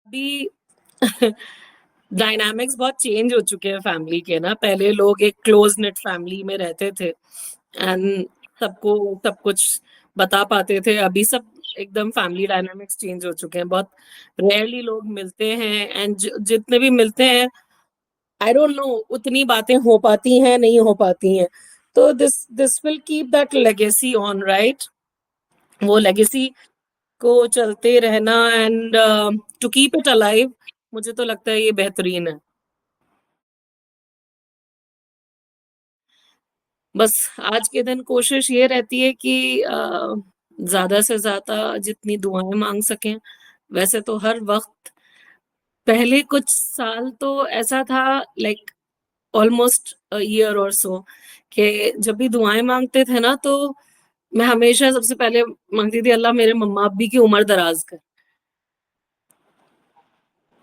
अभी डायनामिक्स बहुत चेंज हो चुके हैं फैमिली के ना। पहले लोग एक क्लोज नेट फैमिली में रहते थे एंड सबको सब कुछ बता पाते थे। अभी सब एकदम फैमिली डायनामिक्स चेंज हो चुके हैं। बहुत रेयरली लोग मिलते हैं एंड जितने भी मिलते हैं, आई डोंट नो उतनी बातें हो पाती हैं नहीं हो पाती हैं। तो this this will keep that legacy on, right? वो लेगेसी को चलते रहना and to keep it alive, मुझे तो लगता है ये बेहतरीन है। बस आज के दिन कोशिश ये रहती है कि ज्यादा से ज्यादा जितनी दुआएं मांग सकें। वैसे तो हर वक्त, पहले कुछ साल तो ऐसा था, लाइक ऑलमोस्ट ईयर और सो, कि जब भी दुआएं मांगते थे ना, तो मैं हमेशा सबसे पहले मांगती थी, अल्लाह मेरे मम्मा अब्बी की उम्र दराज कर।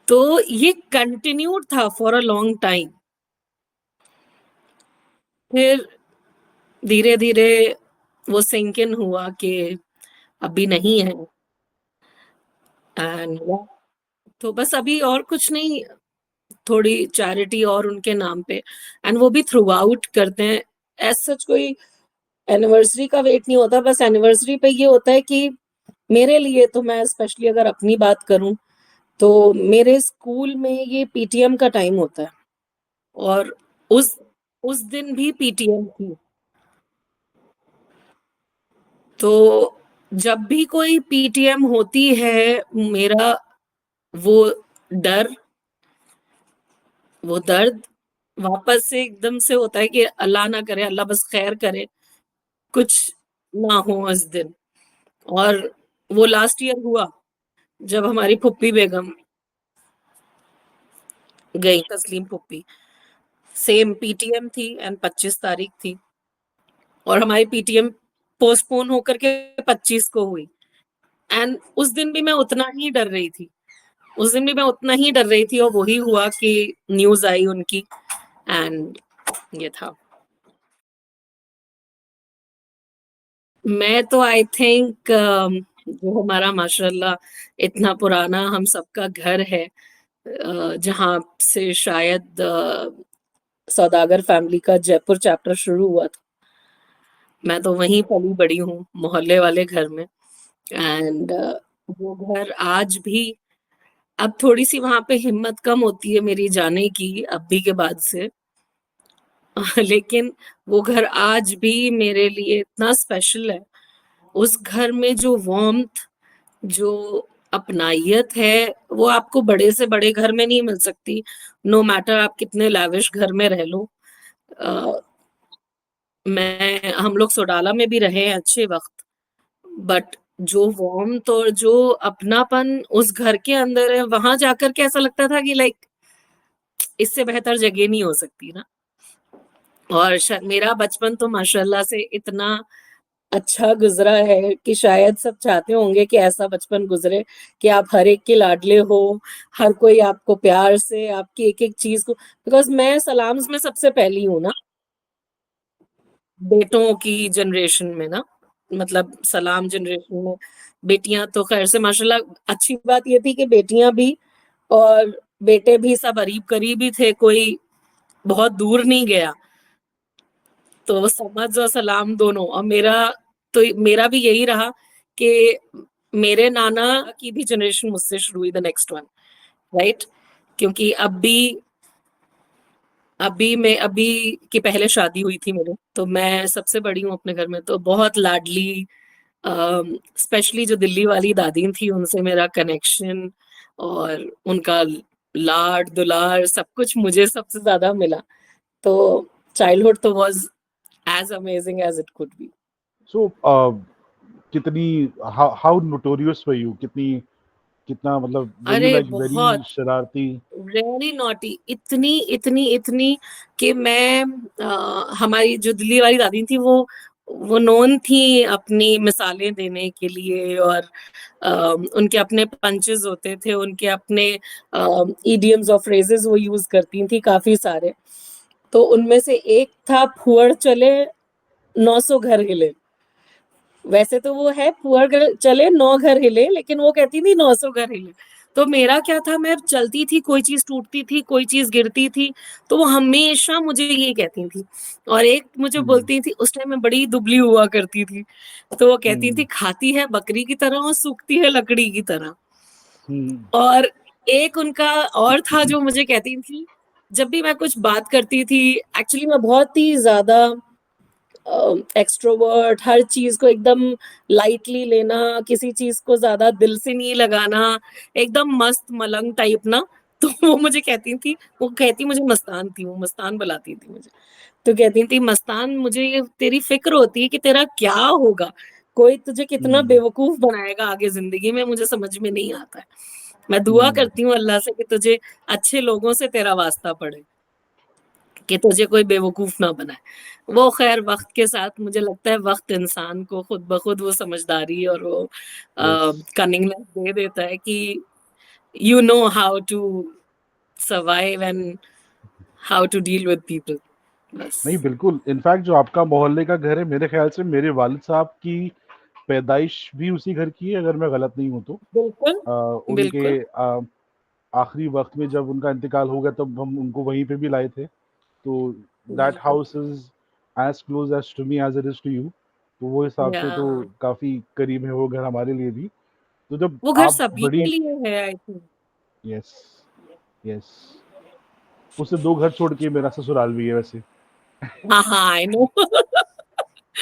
तो ये कंटिन्यूड था फॉर अ लॉन्ग टाइम। फिर धीरे धीरे वो सिंक इन हुआ कि अभी नहीं है। एंड तो बस अभी और कुछ नहीं, थोड़ी चैरिटी और उनके नाम पे, एंड वो भी थ्रू आउट करते हैं। एज सच कोई एनिवर्सरी का वेट नहीं होता, बस एनिवर्सरी पे ये होता है कि मेरे लिए तो, मैं स्पेशली अगर अपनी बात करूं, तो मेरे स्कूल में ये पीटीएम का टाइम होता है। और उस उस दिन भी पीटीएम थी। तो जब भी कोई पीटीएम होती है, मेरा वो डर, वो दर्द वापस से एकदम से होता है कि अल्लाह ना करे, अल्लाह बस खैर करे, कुछ ना हो इस दिन। और वो लास्ट ईयर हुआ जब हमारी फुप्पी बेगम गई, तस्लीम फुप्पी। सेम पीटीएम थी एंड 25 तारीख थी, और हमारी पीटीएम पोस्टपोन होकर के 25 को हुई। एंड उस दिन भी मैं उतना ही डर रही थी, उस दिन भी मैं उतना ही डर रही थी, और वही हुआ कि न्यूज आई उनकी, एंड ये था। मैं तो आई थिंक जो हमारा माशाल्लाह इतना पुराना हम सबका घर है, जहाँ से शायद सौदागर फैमिली का जयपुर चैप्टर शुरू हुआ था। मैं तो वहीं पली बड़ी हूँ, मोहल्ले वाले घर में। एंड वो घर आज भी, अब थोड़ी सी वहां पे हिम्मत कम होती है मेरी जाने की अभी के बाद से। लेकिन वो घर आज भी मेरे लिए इतना स्पेशल है। उस घर में जो वार्मथ, जो अपनाइयत है, वो आपको बड़े से बड़े घर में नहीं मिल सकती। नो मैटर आप कितने लाविश घर में रह लो। अ, मैं हम लोग सोडाला में भी रहे हैं अच्छे वक्त, बट जो वार्मथ और जो अपनापन उस घर के अंदर है, वहां जाकर के ऐसा लगता था कि लाइक इससे बेहतर जगह नहीं हो सकती ना। और मेरा बचपन तो माशाल्लाह से इतना अच्छा गुजरा है कि शायद सब चाहते होंगे कि ऐसा बचपन गुजरे कि आप हर एक के लाडले हो, हर कोई आपको प्यार से आपकी एक एक चीज को, बिकॉज मैं सलाम्स में सबसे पहली हूँ ना, बेटों की जनरेशन में ना, मतलब सलाम जनरेशन में। बेटियां तो खैर से माशाल्लाह, अच्छी बात ये थी कि बेटियां भी और बेटे भी सब करीब करीब ही थे, कोई बहुत दूर नहीं गया। तो समझ और सलाम दोनों। और तो मेरा भी यही रहा कि मेरे नाना की भी जनरेशन मुझसे शुरू हुई, द नेक्स्ट वन, राइट? क्योंकि अभी की पहले शादी हुई थी मेरे, तो मैं सबसे बड़ी हूँ अपने घर में, तो बहुत लाडली। स्पेशली जो दिल्ली वाली दादी थी, उनसे मेरा कनेक्शन और उनका लाड दुलार सब कुछ मुझे सबसे ज्यादा मिला। तो चाइल्डहुड तो was as amazing as it could be. So कितनी हाउ नोटोरियस वर यू, कितनी कितना मतलब वर यू अरे लाइक वेरी बहुत, शरारती? वेरी नॉटी, इतनी इतनी इतनी कि मैं हमारी जो दिल्ली वाली दादी थी, वो नोन थी अपनी मिसालें देने के लिए। और उनके अपने पंचेस होते थे, उनके अपने इडियम्स और फ्रेजेस वो यूज करती थी काफी सारे। तो उनमें से एक था, फुअर चले 900 घर हिले। वैसे तो वो है, पुअर चले 9 घर हिले, लेकिन वो कहती थी 900 घर हिले। तो मेरा क्या था, मैं चलती थी, कोई चीज़ टूटती थी, कोई चीज़ गिरती थी, तो वो हमेशा मुझे ये कहती थी। और एक मुझे हुँ, बोलती थी, उस टाइम मैं बड़ी दुबली हुआ करती थी, तो वो कहती थी, हुँ, "खाती है बकरी की तरह और सूखती है लकड़ी की तरह।" हुँ, और एक उनका और था जो मुझे कहती थी, जब भी मैं कुछ बात करती थी, एक्चुअली मैं बहुत ही ज़्यादा एक्सट्रोवर्ट, हर चीज़ को एकदम लाइटली लेना, किसी चीज़ को ज़्यादा दिल से नहीं लगाना, एकदम मस्त मलंग टाइप ना, तो वो मुझे कहती थी, वो कहती मुझे मस्तान थी, वो मस्तान बुलाती थी मुझे। तो कहती थी, "मस्तान, मुझे ये तेरी फ़िक्र होती है कि तेरा क्या होगा? कोई तुझे कितना हुँ, बेवकूफ़ बनाएगा आगे ज़िंदगी में, मुझे समझ में नहीं आता है। मैं दुआ हुँ, करती हूँ अल्लाह से कि तुझे अच्छे लोगों से तेरा वास्ता पड़े।" कि तुझे कोई बेवकूफ़ ना बनाए। वो ख़ैर वक़्त के साथ मुझे लगता है वक़्त इंसान को खुद ब खुद वो समझदारी और वो यस। कनिंगनेस दे देता है कि you know how to survive and how to deal with people बस। नहीं, बिल्कुल, इनफैक्ट जो आपका मोहल्ले का घर है, मेरे ख़्याल से मेरे वालिद साहब की पैदाइश भी उसी घर की है, अगर मैं गलत नहीं हूँ तो। बिल्कुल, अ, उनके बिल्कुल। आखिरी वक़्त में जब उनका इंतकाल हो गया, तब हम उनको वहीं पे भी लाए थे। तो दैट बिल्कुल, house is as close as to me as it is to you. तो वो हिसाब या से तो काफ़ी करीब है वो घर हमारे लिए भी। तो जब वो घर आप सभी के बड़ी लिए है आई थिंक। Yes, yes. उससे 2 घर छोड़ के मेरा ससुराल भी है वैसे। हाँ, हाँ, आई नो।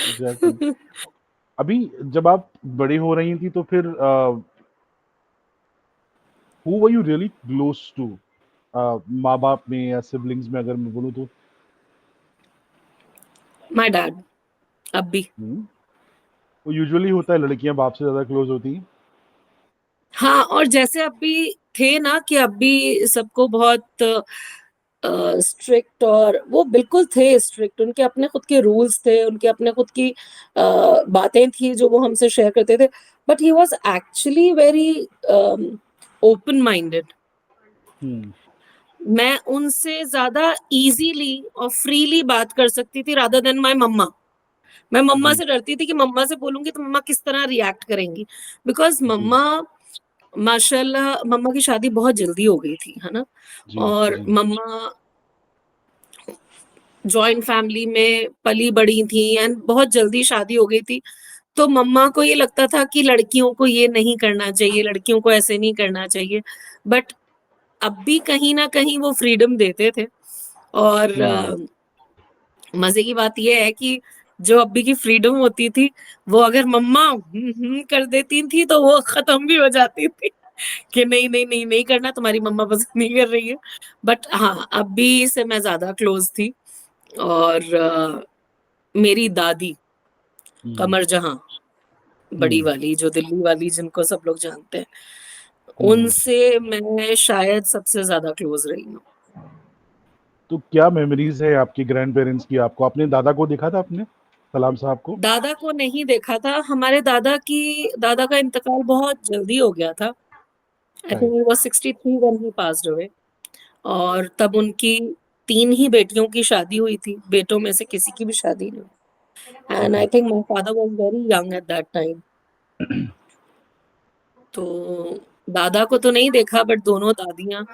एग्ज़ैक्टली। अभी जब आप बड़ी हो रही थी तो फिर who were you really close to? माँ-बाप में या सिबलिंग्स में अगर मैं बोलूँ तो? माय डैड, अब भी। हुँ। वो यूजुअली होता है लड़कियाँ बाप से ज़्यादा क्लोज़ होती हैं। हाँ, और जैसे अभी थे ना कि अभी सबको बहुत स्ट्रिक्ट और वो बिल्कुल थे स्ट्रिक्ट, उनके अपने खुद के रूल्स थे, उनके अपने खुद की बातें थी जो वो हमसे शेयर करते थे। But he was actually very open minded. हुँ, मैं उनसे ज़्यादा ईज़िली और फ्रीली बात कर सकती थी रादर देन माय मम्मा। मैं मम्मा जी, से डरती थी कि मम्मा से बोलूँगी तो मम्मा किस तरह रिएक्ट करेंगी। बिकॉज़ जी, मम्मा माशाल्लाह मम्मा की शादी बहुत जल्दी हो गई थी, है ना? जी, और जी। मम्मा जॉइंट फैमिली में पली-बड़ी थी एंड बहुत जल्दी शादी हो गई थी। तो मम्मा को ये लगता था कि लड़कियों को ये नहीं करना चाहिए, लड़कियों को ऐसे नहीं करना चाहिए। बट अब भी कहीं न कहीं वो फ्रीडम देते थे और हुँ, मज़े की बात ये है कि जो अब्बी की फ्रीडम होती थी, वो अगर मम्मा कर देती थी तो वो ख़त्म भी हो जाती थी कि नहीं, नहीं, नहीं, नहीं करना तुम्हारी मम्मा पसंद नहीं कर रही है। बट हाँ, अब्बी से मैं ज़्यादा क्लोज़ थी और मेरी दादी हुँ, कमर जहाँ, बड़ी हुँ, वाली जो दिल्ली वाली जिनको सब लोग जानते हैं, हुँ। उनसे मैं शायद सबसे ज़्यादा क्लोज़ रही हूँ। तो क्या मेमोरीज़ है आपके ग्रैंड-पेरेंट्स की आपको? आपने दादा को देखा था आपने? सलाम साहब को? दादा को नहीं देखा था, हमारे दादा का इंतकाल बहुत जल्दी हो गया था। I think right. He was 63 when he passed away और तब उनकी 3 ही बेटियों की शादी हुई थी, बेटों में से किसी की भी शादी नहीं हुई and okay. I think my father was very young at that time. तो दादा को तो नहीं देखा बट दोनों दादियाँ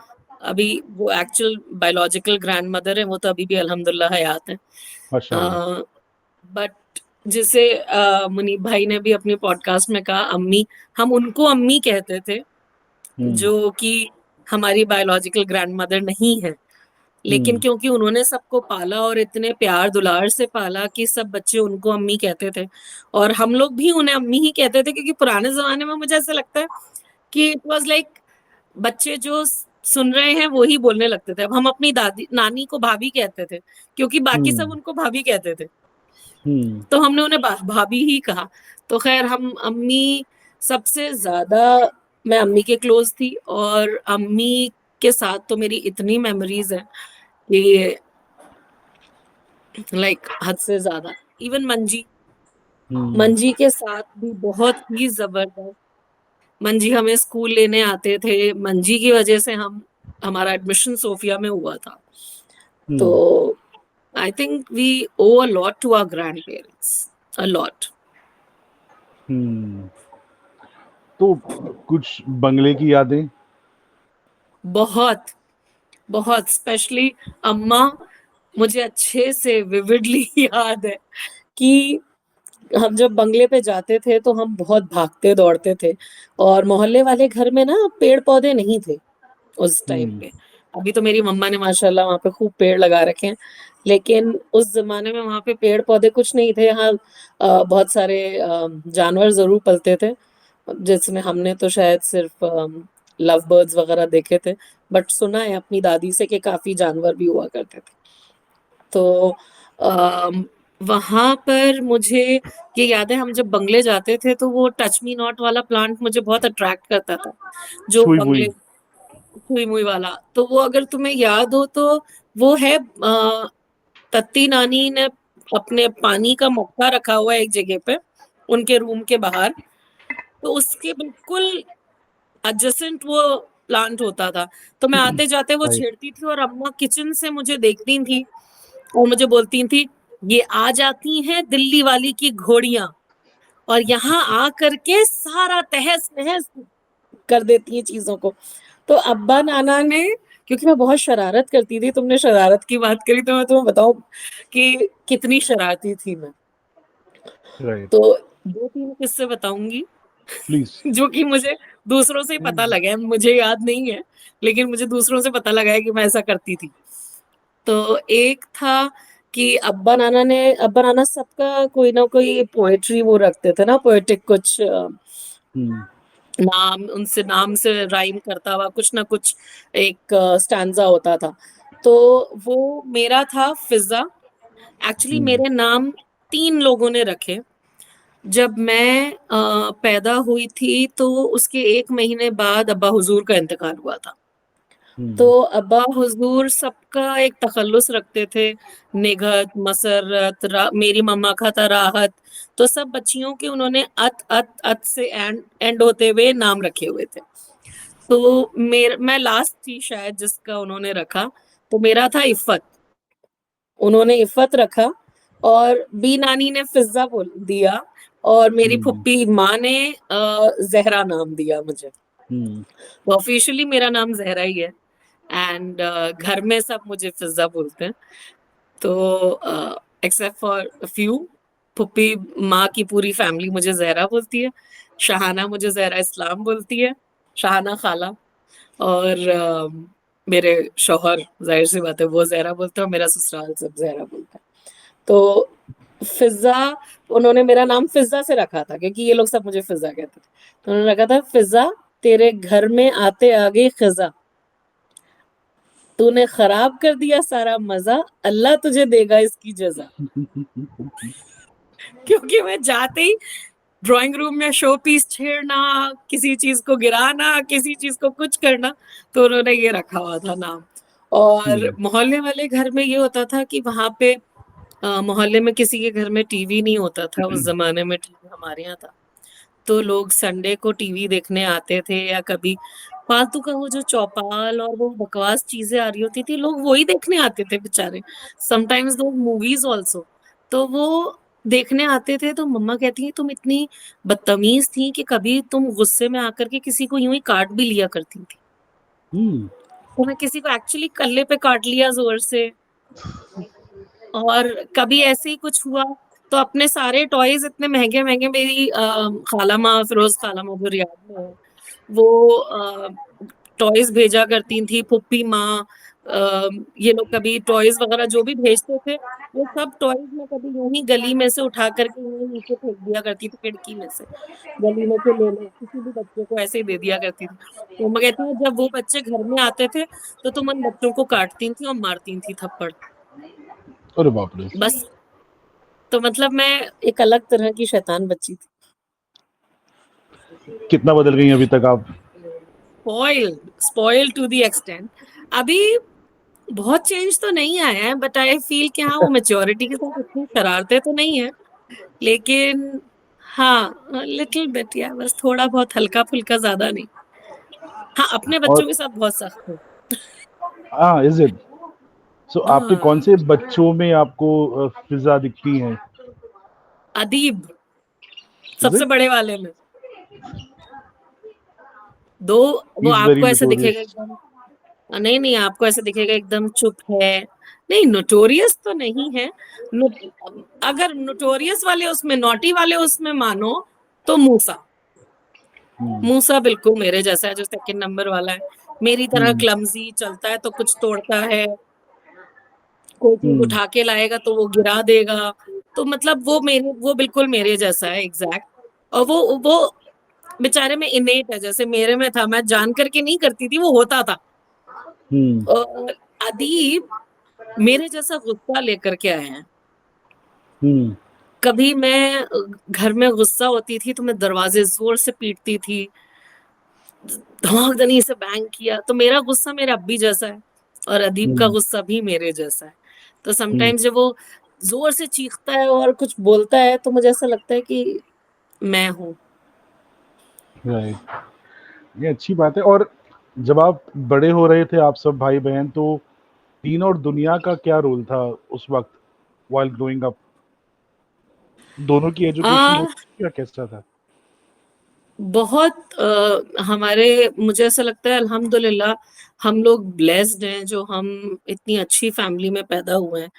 अभी वो एक्चुअल बायोलॉजिकल ग्रैंडमदर हैं, वो तो अभी भी अल्हम्दुलिल्लाह हयात हैं। माशाअल्लाह। अ, बट जैसे मुनीब भाई ने भी अपने पॉडकास्ट में कहा अम्मी, हम उनको अम्मी कहते थे, हुँ, जो कि हमारी बायोलॉजिकल ग्रैंडमदर नहीं है। लेकिन हुँ, क्योंकि उन्होंने सबको पाला और इतने प्यार-दुलार से पाला कि सब बच्चे उनको अम्मी कहते थे और हम लोग भी उन्हें अम्मी ही कहते थे क्योंकि पुराने ज़माने में मुझे ऐसा लगता है कि इट वाज़ लाइक बच्चे जो सुन रहे हैं वो ही बोलने लगते थे। अब हम अपनी दादी नानी को भाभी कहते थे, क्योंकि बाकी सब हुँ, उनको भाभी कहते थे। हुँ, तो हमने उन्हें भाभी ही कहा। तो ख़ैर हम अम्मी सबसे ज़्यादा मैं अम्मी के क्लोज़ थी और अम्मी के साथ तो मेरी इतनी मेमोरीज़ हैं कि लाइक हद से ज़्यादा। इवन हुँ, मंजी के साथ भी बहुत ही ज़बरदस्त मंजी हमें स्कूल लेने आते थे। मंजी की वज़ह से हम हमारा एडमिशन सोफिया में हुआ था। तो हुँ, I think we owe a lot to our grandparents, a lot. हुँ। तो कुछ बंगले की यादें? बहुत, बहुत स्पेशली अम्मा, मुझे अच्छे से विविडली याद है कि हम जब बंगले पे जाते थे तो हम बहुत भागते दौड़ते थे, और मोहल्ले वाले घर में ना पेड़ पौधे नहीं थे उस टाइम हुँ, पे। अभी तो मेरी मम्मा ने माशाल्लाह वहाँ पे खूब पेड़ लगा रखे हैं, लेकिन उस ज़माने में वहाँ पे पेड़ पौधे कुछ नहीं थे। हाँ, बहुत सारे जानवर ज़रूर पलते थे, जिसमें हमने तो शायद सिर्फ लव बर्ड्स वगैरह देखे थे, बट सुना है अपनी दादी से कि काफ़ी जानवर भी हुआ करते थे। तो अम, वहाँ पर मुझे ये याद है, हम जब बंगले जाते थे तो वो टच मी नॉट वाला प्लांट मुझे बहुत अट्रैक्ट करता था, जो छुई मुई। बंगले हुई मुई वाला। तो वो अगर तुम्हें याद हो तो वो है, तत्ती नानी ने अपने पानी का मटका रखा हुआ है एक जगह पे उनके रूम के बाहर, तो उसके बिल्कुल एडजेसेंट वो प्लांट होता था। तो मैं आते जाते वो राइट, छेड़ती थी और अम्मा किचन से मुझे देखती थी और मुझे बोलती थी, ये आ जाती हैं दिल्ली वाली की घोड़ियां और यहाँ आ करके सारा तहस नहस कर देती हैं चीजों को। तो अब्बा नाना ने, क्योंकि मैं बहुत शरारत करती थी, तुमने शरारत की बात करी तो मैं तुम्हें बताऊं कि कितनी शरारती थी मैं। राइट, तो 2-3 किस्से बताऊंगी प्लीज़। जो कि मुझे दूसरों से ही पता हुँ, लगा है, मुझे याद नहीं है, लेकिन मुझे दूसरों से पता लगा है कि मैं ऐसा करती थी। तो एक था कि अब्बा नाना सबका कोई ना कोई पोएट्री वो रखते थे ना, पोएटिक कुछ हुँ, नाम, उनसे नाम से राइम करता हुआ कुछ ना कुछ एक स्टैन्ज़ा होता था। तो वो मेरा था फिज़्ज़ा। एक्चुअली हुँ, मेरे नाम 3 लोगों ने रखे। जब मैं पैदा हुई थी तो उसके 1 महीने बाद अब्बा हुज़ूर का इंतकाल हुआ था। तो हुँ, अब्बा हुज़ूर सबका एक तख़ल्लुस रखते थे, निगहत, मसर्रत, मेरी मम्मा का था राहत, तो सब बच्चियों के उन्होंने अत से एंड होते हुए नाम रखे हुए थे। तो मैं लास्ट थी शायद जिसका उन्होंने रखा, तो मेरा था इफ़्फ़त। उन्होंने इफ़्फ़त रखा और बी नानी ने फ़िज़्ज़ा बोल दिया और मेरी हुँ, फुप्पी माँ ने ज़हरा नाम दिया मुझे। हुँ, तो ऑफ़िशियली मेरा नाम ज़हरा ही है, एंड घर में सब मुझे फ़िज़्ज़ा बोलते हैं। तो एक्सेप्ट फॉर अ फ्यू, फूफी माँ की पूरी फैमिली मुझे ज़हरा बोलती है, शाहाना मुझे ज़हरा इस्लाम बोलती है, शाहाना खाला, और मेरे शौहर ज़ाहिर-सी बात है वो ज़हरा बोलते हैं और मेरा ससुराल सब ज़हरा बोलता है। तो फ़िज़्ज़ा, उन्होंने मेरा नाम फ़िज़्ज़ा से रखा था क्योंकि ये लोग सब मुझे फ़िज़्ज़ा कहते थे। तो उन्होंने रखा था, फ़िज़्ज़ा तेरे घर में आते आ गई ख़ज़ा, तूने खराब कर दिया सारा मज़ा, अल्लाह तुझे देगा इसकी जज़ा। क्योंकि मैं जाते ही ड्राइंग रूम में शो पीस छेड़ना, किसी चीज़ को गिराना, किसी चीज़ को कुछ करना, तो उन्होंने ये रखा हुआ था नाम। और हुँ, मोहल्ले वाले घर में ये होता था कि वहाँ पे मोहल्ले में किसी के घर में टीवी नहीं होता था, उस ज़माने में टीवी हमारे यहाँ था। तो लोग संडे को टीवी देखने आते थे, या कभी फालतू का वो जो चौपाल और वो बकवास चीज़ें आ रही होती थी, लोग वही देखने आते थे बेचारे। समटाइम्स दो मूवीज़ ऑल्सो। तो वो देखने आते थे, तो मम्मा कहती हैं तुम इतनी बदतमीज़ थी कि कभी तुम गुस्से में आकर के किसी को यूँ ही काट भी लिया करती थी। हुँ, तो मैं किसी को एक्चुअली कल्ले पे काट लिया ज़ोर से, और कभी ऐसे ही कुछ हुआ तो अपने सारे टॉयज़ इतने महँगे-महँगे, मेरी खाला माँ, फ़िरोज़ खाला माँ जो रियाद में है, वो टॉयज़ भेजा करती थी, फूफी माँ, ये लोग कभी टॉयज़ वग़ैरह जो भी भेजते थे, वो सब टॉयज़ मैं कभी यूँ ही गली में से उठा कर के यूँ ही नीचे फेंक दिया करती थी खिड़की में से। गली में से ले लो, किसी भी बच्चे को ऐसे ही दे दिया करती थी। तो मम्मा कहती हैं जब वो बच्चे घर में आते थे, तो तुम उन बच्चों को काटती थी और मारती थी थप्पड़। अरे बाप रे! बस, तो मतलब मैं एक अलग तरह की शैतान बच्ची थी। कितना बदल गई हैं अभी तक आप? Spoiled to the extent. अभी बहुत चेंज तो नहीं आया है, बट आई फील कि हाँ, वो मैच्योरिटी के साथ इतनी शरारतें तो नहीं है, लेकिन हाँ, लिटिल बिट या बस थोड़ा बहुत हल्का-फुल्का, ज़्यादा नहीं। हाँ, अपने और बच्चों के साथ बहुत सख्त हूँ। Is it? सो आपके हाँ, कौन से बच्चों में आपको फ़िज़ा दिखती हैं? अदीब, इज़ सबसे इट? बड़े वाले में। 2, ही वो इज़ वेरी आपको ऐसे दिखेगा नोटोरियस। एकदम, नहीं नहीं, आपको ऐसे दिखेगा एकदम चुप है। नहीं, नोटोरियस तो नहीं है। नो, अगर नोटोरियस वाले उसमें, नॉटी वाले उसमें मानो, तो मूसा। हम्म। मूसा बिल्कुल मेरे जैसा है, जो सेकंड नंबर वाला है। मेरी तरह हम्म। क्लमजी, चलता है तो कुछ तोड़ता है, कोई चीज हम्म। उठा के लाएगा तो वो गिरा देगा। तो मतलब वो बिल्कुल मेरे जैसा है, एग्जैक्ट। और वो बेचारे में इनेट है, जैसे मेरे में था, मैं जान करके नहीं करती थी, वो होता था। हम्म। और अदीब मेरे जैसा गुस्सा लेकर के आए हैं। हम्म। कभी मैं घर में गुस्सा होती थी तो मैं दरवाजे जोर से पीटती थी, धमाकदनी से बैंग किया। तो मेरा गुस्सा मेरे अब्बी जैसा है, और अदीब का हम्म। गुस्सा भी मेरे जैसा है। तो हम्म। समटाइम्स जब वो जोर से चीखता है और कुछ बोलता है तो मुझे ऐसा लगता है कि मैं हूँ। राइट। ये अच्छी बात है। और जब आप बड़े हो रहे थे, आप सब भाई बहन, तो दीन और दुनिया का क्या रोल था उस वक्त, while growing up? दोनों की एजुकेशन आ होती या कैसा था? बहुत हमारे, मुझे ऐसा लगता है अल्हम्दुलिल्लाह हम लोग ब्लेस्ड हैं, जो हम इतनी अच्छी फैमिली में पैदा हुए हैं,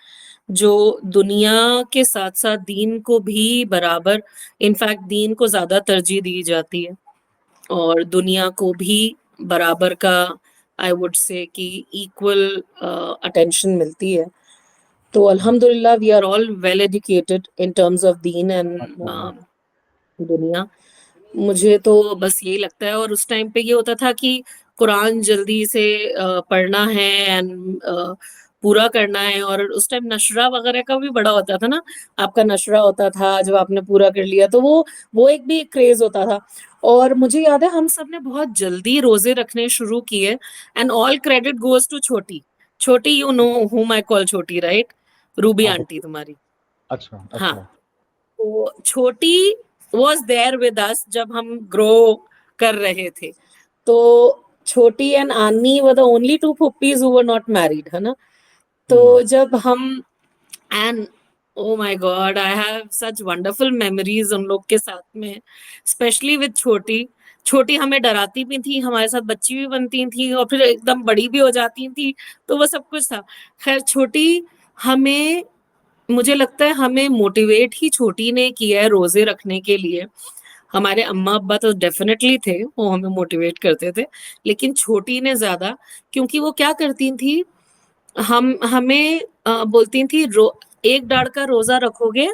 जो दुनिया के साथ साथ दीन को भी बराबर, इनफैक्ट दीन को ज्यादा तरजीह दी जाती है, और दुनिया को भी बराबर का, आई वुड से कि इक्वल अटेंशन मिलती है। तो अल्हम्दुलिल्लाह we are all well educated in terms of दीन एंड माशाल्लाह। दुनिया। मुझे तो बस यही लगता है, और उस टाइम पे ये होता था कि कुरान जल्दी से पढ़ना है एंड पूरा करना है। और उस टाइम नशरा वगैरह का भी बड़ा होता था ना, आपका नशरा होता था जब आपने पूरा कर लिया, तो वो एक भी क्रेज होता था। और मुझे याद है हम सब ने बहुत जल्दी रोजे रखने शुरू किए, and all credit goes to Chhoti. Chhoti, you know whom I call Chhoti, right? Ruby हाँ, आंटी तुम्हारी। अच्छा, हाँ, अच्छा। तो छोटी वॉज देयर विद अस जब हम ग्रो कर रहे थे। तो छोटी and Ani were the only two puppies who were not married, है ना? तो हुँ। जब हम, and oh my god, I have such wonderful memories उन लोग के साथ में, स्पेशली विद छोटी। छोटी हमें डराती भी थी, हमारे साथ बच्ची भी बनती थी, और फिर एकदम बड़ी भी हो जाती थी। तो वो सब कुछ था। खैर, छोटी हमें, मुझे लगता है हमें मोटिवेट ही छोटी ने किया है रोजे रखने के लिए। हमारे अम्मा अब्बा तो डेफिनेटली थे, वो हमें मोटिवेट करते थे, लेकिन छोटी ने ज्यादा। क्योंकि वो क्या करती थी, हम हमें बोलती थी, एक डाढ़ का रोजा रखोगे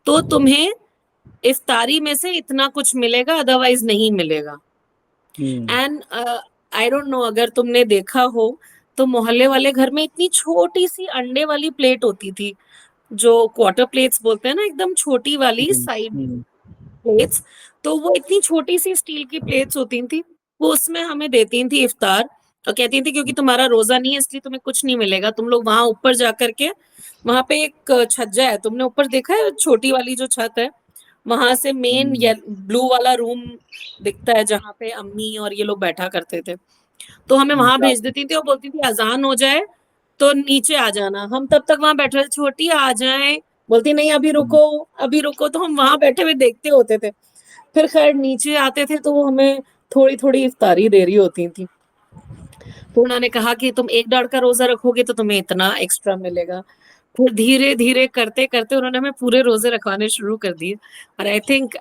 तो तुम्हें इफ्तारी में से इतना कुछ मिलेगा, अदरवाइज नहीं मिलेगा। हुँ। एंड आई डोंट नो, अगर तुमने देखा हो तो मोहल्ले वाले घर में इतनी छोटी सी अंडे वाली प्लेट होती थी, जो क्वार्टर प्लेट्स बोलते हैं ना, एकदम छोटी वाली हुँ। साइड हुँ। प्लेट्स। तो वो इतनी छोटी सी स्टील की प्लेट्स होती थी, वो उसमें हमें देती थी इफ्तार। और कहती थी क्योंकि तुम्हारा रोजा नहीं है इसलिए तुम्हें कुछ नहीं मिलेगा, तुम लोग वहां ऊपर जा करके, वहां पे एक छज्जा है, तुमने ऊपर देखा है छोटी वाली जो छत है, वहां से मेन हुँ। ब्लू वाला रूम दिखता है जहाँ पे अम्मी और ये लोग बैठा करते थे। तो हमें वहां क्या भेज देती थी और बोलती थी अजान हो जाए तो नीचे आ जाना। हम तब तक वहां बैठे थे, छोटी आ जाए, बोलती नहीं अभी हुँ। रुको, अभी रुको। तो हम वहां बैठे हुए देखते होते थे। फिर खैर नीचे आते थे तो वो हमें थोड़ी थोड़ी इफ्तारी दे रही होती थी। तो उन्होंने कहा कि तुम एक डाढ़ का रोजा रखोगे तो तुम्हें इतना एक्स्ट्रा मिलेगा। फिर धीरे धीरे करते करते उन्होंने हमें पूरे रोजे रखवाने शुरू कर दिए। और I think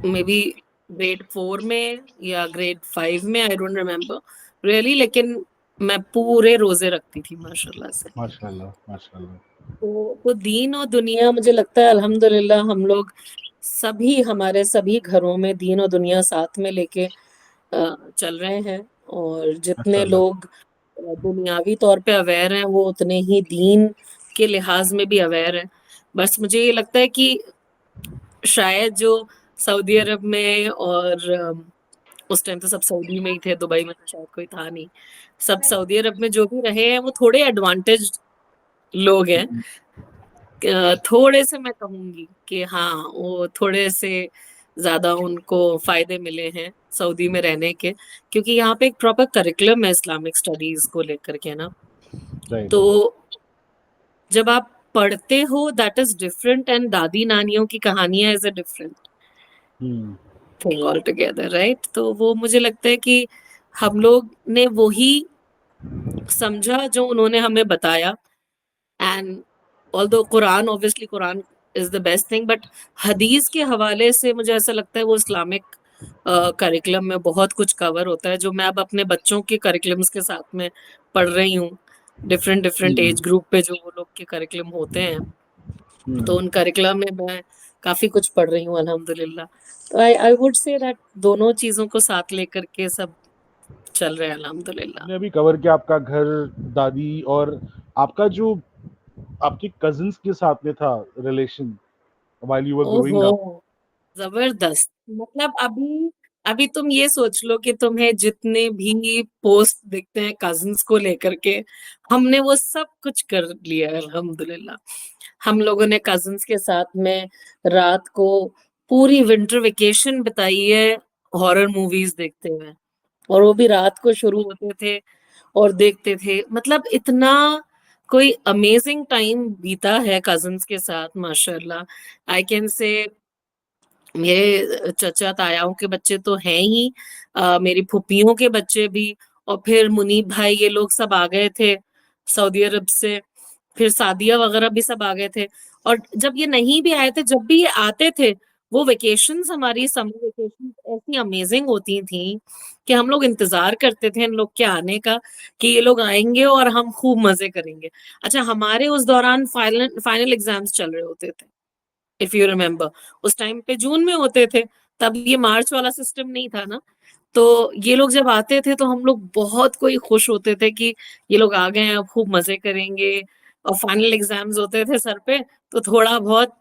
may be grade 4 में या ग्रेड 5 में, आई डोंट रिमेम्बर रियली, लेकिन मैं पूरे रोजे रखती थी माशाल्लाह से। माशाल्लाह, माशाल्लाह। तो दीन और दुनिया, मुझे लगता है अल्हम्दुलिल्लाह हम लोग सभी, हमारे सभी घरों में दीन और दुनिया साथ में लेके चल रहे हैं। और जितने माशाल्लाह। लोग दुनियावी तौर पे अवेयर हैं, वो उतने ही दीन के लिहाज में भी अवेयर हैं। बस मुझे ये लगता है कि शायद जो सऊदी अरब में, और उस टाइम तो सब सऊदी में ही थे, दुबई में तो शायद कोई था नहीं, सब सऊदी अरब में जो भी रहे हैं वो थोड़े एडवांटेज लोग हैं। हुँ। थोड़े से मैं कहूंगी कि हाँ, वो थोड़े से ज्यादा उनको फायदे मिले हैं सऊदी में रहने के, क्योंकि यहाँ पे एक प्रॉपर करिकुलम है इस्लामिक स्टडीज को लेकर के ना। राइट। तो जब आप पढ़ते हो दैट इज डिफरेंट, एंड दादी नानियों की कहानियां is a different hmm. Thing all together, right? तो वो मुझे लगता है कि हम लोग ने वही समझा जो उन्होंने हमें बताया। And although Quran, obviously Quran is the best thing, but हदीस के हवाले से मुझे ऐसा लगता है वो इस्लामिक करिकुलम में बहुत कुछ कवर होता है, जो मैं अब अपने बच्चों के करिकुलम्स के साथ में पढ़ रही हूँ। डिफरेंट डिफरेंट जी। एज ग्रुप पे जो वो लोग के करिकुलम होते हैं, तो उन करिकुलम में मैं काफी कुछ पढ़ रही हूँ अल्हम्दुलिल्लाह। तो आई आई वुड से दैट दोनों चीजों को साथ लेकर के सब चल रहे हैं अल्हम्दुलिल्लाह। आपने अभी कवर किया आपका घर, दादी और आपका जो आपके कजिन्स के साथ में था relation while you were growing ओहो, अप। जबरदस्त। मतलब अभी अभी तुम ये सोच लो कि तुम्हें जितने भी पोस्ट दिखते हैं कजिन्स को लेकर के, हमने वो सब कुछ कर लिया है अल्हम्दुलिल्लाह। हम लोगों ने कजिन्स के साथ में रात को पूरी विंटर वेकेशन बिताई है हॉरर मूवीज देखते हुए, और वो भी रात को शुरू होते थे और देखते थे। मतलब इतना कोई अमेजिंग टाइम बीता है कजिन्स के साथ माशाल्लाह। आई कैन से मेरे चचा तायाओं के बच्चे तो हैं ही, मेरी फुप्पियों के बच्चे भी, और फिर मुनीब भाई ये लोग सब आ गए थे सऊदी अरब से। फिर सादिया वगैरह भी सब आ गए थे। और जब ये नहीं भी आए थे, जब भी ये आते थे, वो वेकेशंस, हमारी समर वेकेशंस ऐसी अमेजिंग होती थी कि हम लोग इंतजार करते थे इन लोग के आने का, कि ये लोग आएंगे और हम खूब मजे करेंगे। अच्छा, हमारे उस दौरान फाइनल फाइनल एग्जाम्स चल रहे होते थे, इफ यू रिमेम्बर। उस टाइम पे जून में होते थे, तब ये मार्च वाला सिस्टम नहीं था ना। तो ये लोग जब आते थे तो हम लोग बहुत कोई खुश होते थे कि ये लोग आ गए हैं, अब खूब मजे करेंगे। और फाइनल एग्जाम्स होते थे सर पे, तो थोड़ा बहुत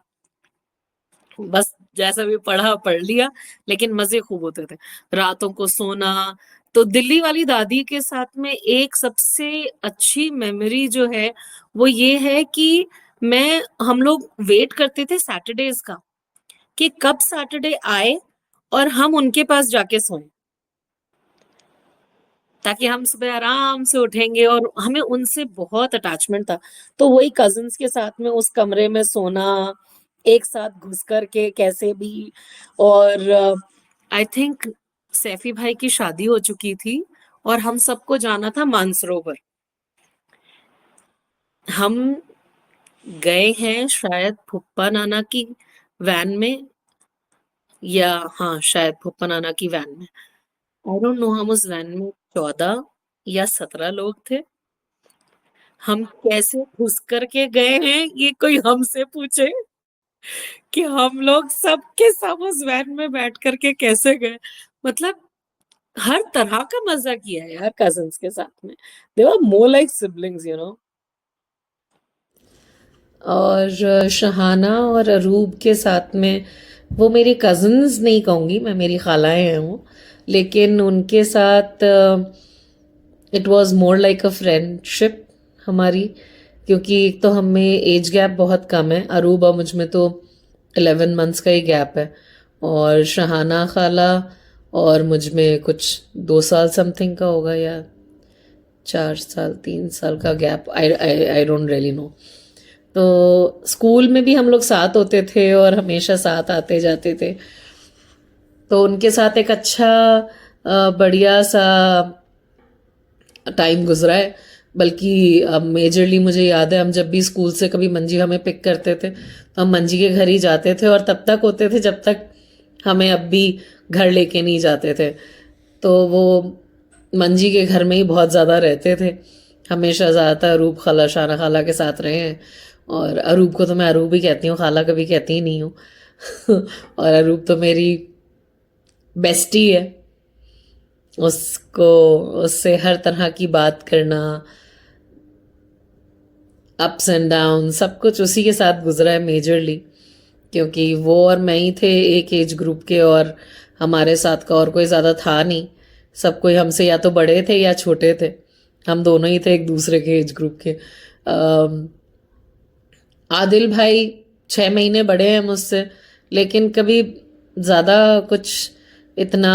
बस जैसा भी पढ़ा पढ़ लिया, लेकिन मजे खूब होते थे। रातों को सोना। तो दिल्ली वाली दादी के साथ में एक सबसे अच्छी मेमोरी जो है वो ये है कि मैं हम लोग वेट करते थे सैटरडेज का, कि कब सैटरडे आए और हम उनके पास जाके सोएं, ताकि हम सुबह आराम से उठेंगे। और हमें उनसे बहुत अटैचमेंट था। तो वही कजिन्स के साथ में उस कमरे में सोना, एक साथ घुस कर के कैसे भी। और आई थिंक सैफी भाई की शादी हो चुकी थी और हम सबको जाना था मानसरोवर। हम गए हैं शायद फुप्पा नाना की वैन में, या हाँ शायद फुप्पा नाना की वैन में। आई डोंट नो, हम उस वैन में 14 या 17 लोग थे। हम कैसे घुस करके गए हैं ये कोई हमसे पूछे कि हम लोग सब के सब उस वैन में बैठ करके कैसे गए। मतलब हर तरह का मजा किया है यार कजिन्स के साथ में। They were more like siblings, you know. और शहाना और अरूब के साथ में, वो मेरी कजिन्स नहीं कहूँगी मैं, मेरी खालाएं हैं वो, लेकिन उनके साथ it was more like a friendship हमारी। क्योंकि एक तो हमें एज गैप बहुत कम है, अरूब और मुझ में तो 11 मंथ्स का ही गैप है। और शहाना खाला और मुझ में कुछ 2 साल समथिंग का होगा, या 4 साल 3 साल का gap, I I don't really know. तो स्कूल में भी हम लोग साथ होते थे और हमेशा साथ आते जाते थे। तो उनके साथ एक अच्छा बढ़िया सा टाइम गुजरा है। बल्कि मेजरली मुझे याद है, हम जब भी स्कूल से कभी मंजी हमें पिक करते थे तो हम मंजी के घर ही जाते थे, और तब तक होते थे जब तक हमें अब भी घर लेके नहीं जाते थे। तो वो मंजी के घर में ही बहुत ज़्यादा रहते थे हमेशा। ज़्यादातर अरूब खाला शाना खाला के साथ रहे हैं। और अरूब को तो मैं अरूब ही कहती हूँ, खाला कभी कहती ही नहीं हूँ। और अरूब तो मेरी बेस्टी है। उसको उससे हर तरह की बात करना, अप्स एंड डाउन, सब कुछ उसी के साथ गुजरा है मेजरली। क्योंकि वो और मैं ही थे एक एज ग्रुप के, और हमारे साथ का और कोई ज़्यादा था नहीं। सब कोई हमसे या तो बड़े थे या छोटे थे, हम दोनों ही थे एक दूसरे के एज ग्रुप के। आदिल भाई 6 महीने बड़े हैं मुझसे, लेकिन कभी ज़्यादा कुछ इतना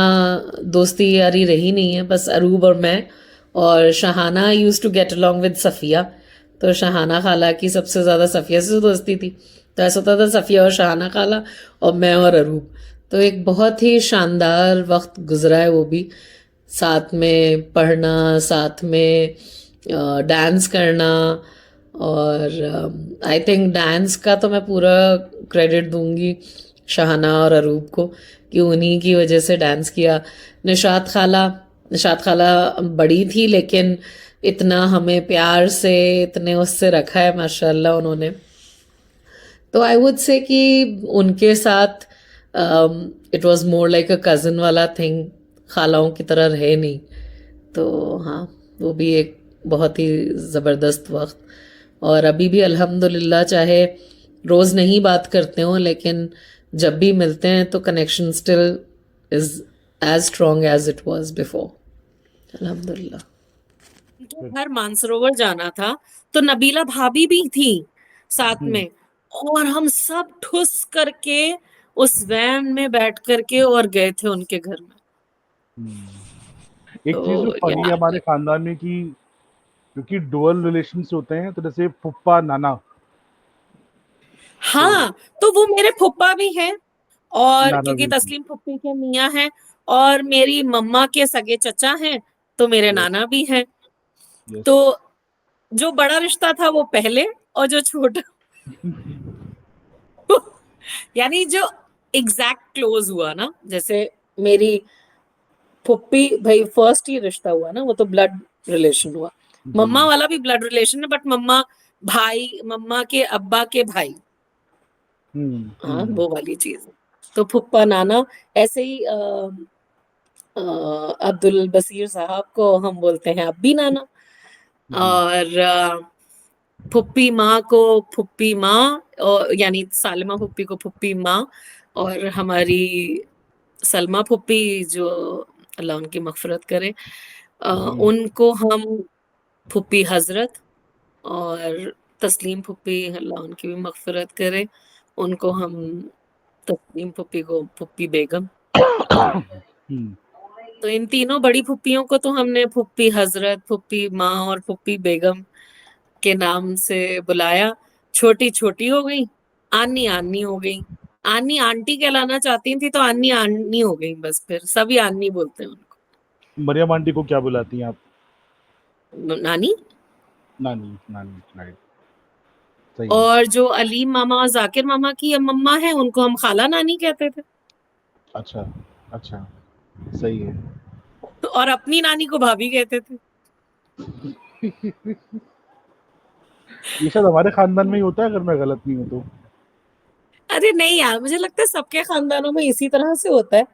दोस्ती यारी रही नहीं है। बस अरूब और मैं। और Shahana used to get along with Safia, तो शहाना खाला की सबसे ज़्यादा सफ़िया से दोस्ती थी। तो ऐसा होता था सफ़िया और शहाना खाला और मैं और अरूब। तो एक बहुत ही शानदार वक्त गुजरा है वो भी। साथ में पढ़ना, साथ में डांस करना। और आई थिंक डांस का तो मैं पूरा क्रेडिट दूंगी शाहना और अरूप को, कि उन्हीं की वजह से डांस किया। निशात खाला बड़ी थी, लेकिन इतना हमें प्यार से, इतने उससे रखा है माशाल्लाह उन्होंने। तो आई वुड से कि उनके साथ it was more like a cousin वाला थिंग, खालाओं की तरह रहे नहीं। तो हाँ, वो भी एक बहुत ही ज़बरदस्त वक्त। और अभी भी अल्हम्दुलिल्लाह, चाहे रोज़ नहीं बात करते हो, लेकिन जब भी मिलते हैं तो connection still is as strong as it was before, अल्हम्दुलिल्लाह। उनके घर मानसरोवर जाना था, तो नबीला भाभी भी थी साथ हम्म, में, और हम सब ठुस करके उस वैन में बैठ करके और गए थे उनके घर में। एक चीज जो तो फनी है या हमारे खानदान में कि क्योंकि डुअल रिलेशंस होते हैं, तो जैसे फुप्पा नाना, तो हाँ, तो वो मेरे फूफा भी हैं, और नाना क्योंकि भी थी। तस्लीम फूफी के मियाँ हैं, और मेरी मम्मा के सगे चचा हैं, तो मेरे यस, नाना भी हैं। यस। तो जो बड़ा रिश्ता था वो पहले, और जो छोटा यानी जो एग्जैक्ट क्लोज हुआ ना, जैसे मेरी फुप्पी भाई फर्स्ट ही रिश्ता हुआ ना, वो तो ब्लड रिलेशन हुआ। जी। मम्मा वाला भी ब्लड रिलेशन है, बट मम्मा भाई, मम्मा के अब्बा के भाई, हाँ हम्म। वो वाली चीज। तो फुप्पा नाना ऐसे ही अब्दुल बसीर साहब को हम बोलते हैं अब्बी नाना। जी। और फुप्पी माँ को फुप्पी माँ, और यानी सालिमा फुप्पी को फुप्पी माँ। और हमारी सलमा फुप्पी, जो अल्लाह उनकी मगफरत करे, जी। उनको हम फुप्पी हजरत। और तस्लीम फुप्पी, अल्लाह उनकी भी मगफरत करे, उनको हम, तस्लीम फुप्पी को फुप्पी बेगम। हम्म। तो इन तीनों बड़ी फुप्पियों को तो हमने फुप्पी हजरत, फुप्पी माँ और फुप्पी बेगम के नाम से बुलाया। छोटी छोटी हो गई, आनी आनी हो गई। आनी आंटी कहलाना चाहती थी, तो आनी आनी हो गई, बस फिर सभी आनी बोलते हैं उनको। मरियम आंटी को क्या बुलाती हैं आप? नानी। नानी, नानी, राइट। सही है। और जो अलीम मामा, जाकिर मामा की मम्मा है, उनको हम खाला नानी कहते थे। अच्छा, अच्छा, सही है। तो और अपनी नानी को भाभी कहते थे। ये शायद हमारे खानदान में ही होता है, अगर मैं गलत नहीं हूँ तो। अरे नहीं यार, मुझे लगता है सबके खानदानों में इसी तरह से होता है।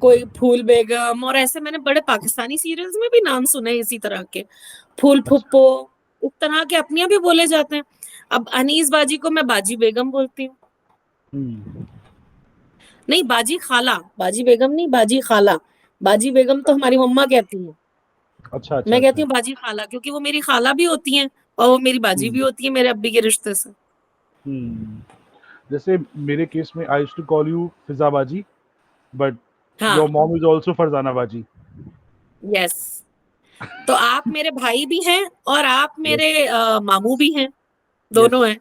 कोई फूल बेगम, और ऐसे मैंने बड़े पाकिस्तानी सीरियल्स में भी नाम सुने हैं इसी तरह के, फूल अच्छा। फुप्पो, इस तरह के अपनियां भी बोले जाते हैं। अब अनीस बाजी को मैं बाजी बेगम बोलती हूँ। हम्म। नहीं, बाजी खाला, बाजी बेगम नहीं, बाजी खाला। बाजी बेगम तो हमारी मम्मा कहती है। अच्छा, अच्छा, मैं कहती अच्छा। हूँ बाजी खाला, क्योंकि वो मेरी खाला भी होती हैं, और वो मेरी बाजी भी हम्म। होती है मेरे अब्बी के रिश्ते से। हम्म। जैसे मेरे केस में I used to call you Fiza baji, but your हाँ। Mom is also Farzana baji. Yes. तो आप मेरे भाई भी हैं, और आप यस, मेरे मामू भी हैं, यस, दोनों हैं,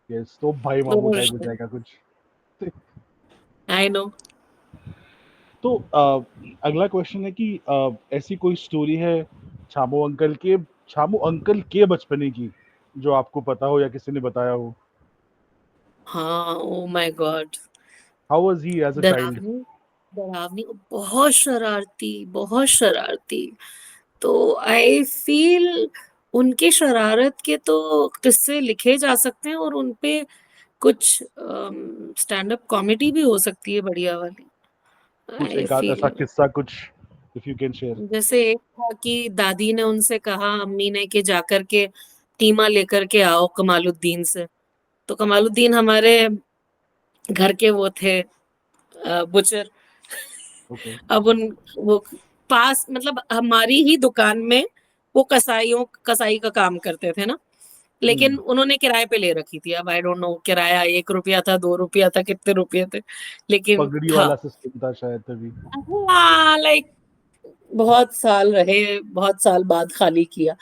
यस। तो भाई मामू दोनों टाइप हो रिश्ते। जाएगा कुछ। I know. तो अगला क्वेश्चन है कि ऐसी कोई स्टोरी है छामू अंकल के बचपने की, जो आपको पता हो या किसी ने बताया हो? हाँ, oh my god. How was he as a child? डरावनी, डरावनी, बहुत शरारती, बहुत शरारती। तो आई फील उनके शरारत के तो किस्से लिखे जा सकते हैं, और उनपे कुछ स्टैंड अप कॉमेडी भी हो सकती है बढ़िया वाली। कुछ आई एक आध ऐसा फील, किस्सा कुछ, इफ यू कैन शेयर। जैसे एक था कि दादी ने उनसे कहा, अम्मी ने, कि जाकर के कीमा लेकर के आओ कमालुद्दीन से। तो कमालुद्दीन हमारे घर के वो थे, बुचर। ओके। अब उन वो पास, मतलब हमारी ही दुकान में वो कसाई का काम करते थे ना, लेकिन हम्म। उन्होंने किराए पे ले रखी थी। अब आई डोंट नो किराया 1 रुपया था, 2 रुपया था, कितने रुपये थे, लेकिन पगड़ी था। वाला सिस्टम था शायद तभी। हाँ, लाइक बहुत साल रहे, बहुत साल बाद खाली किया।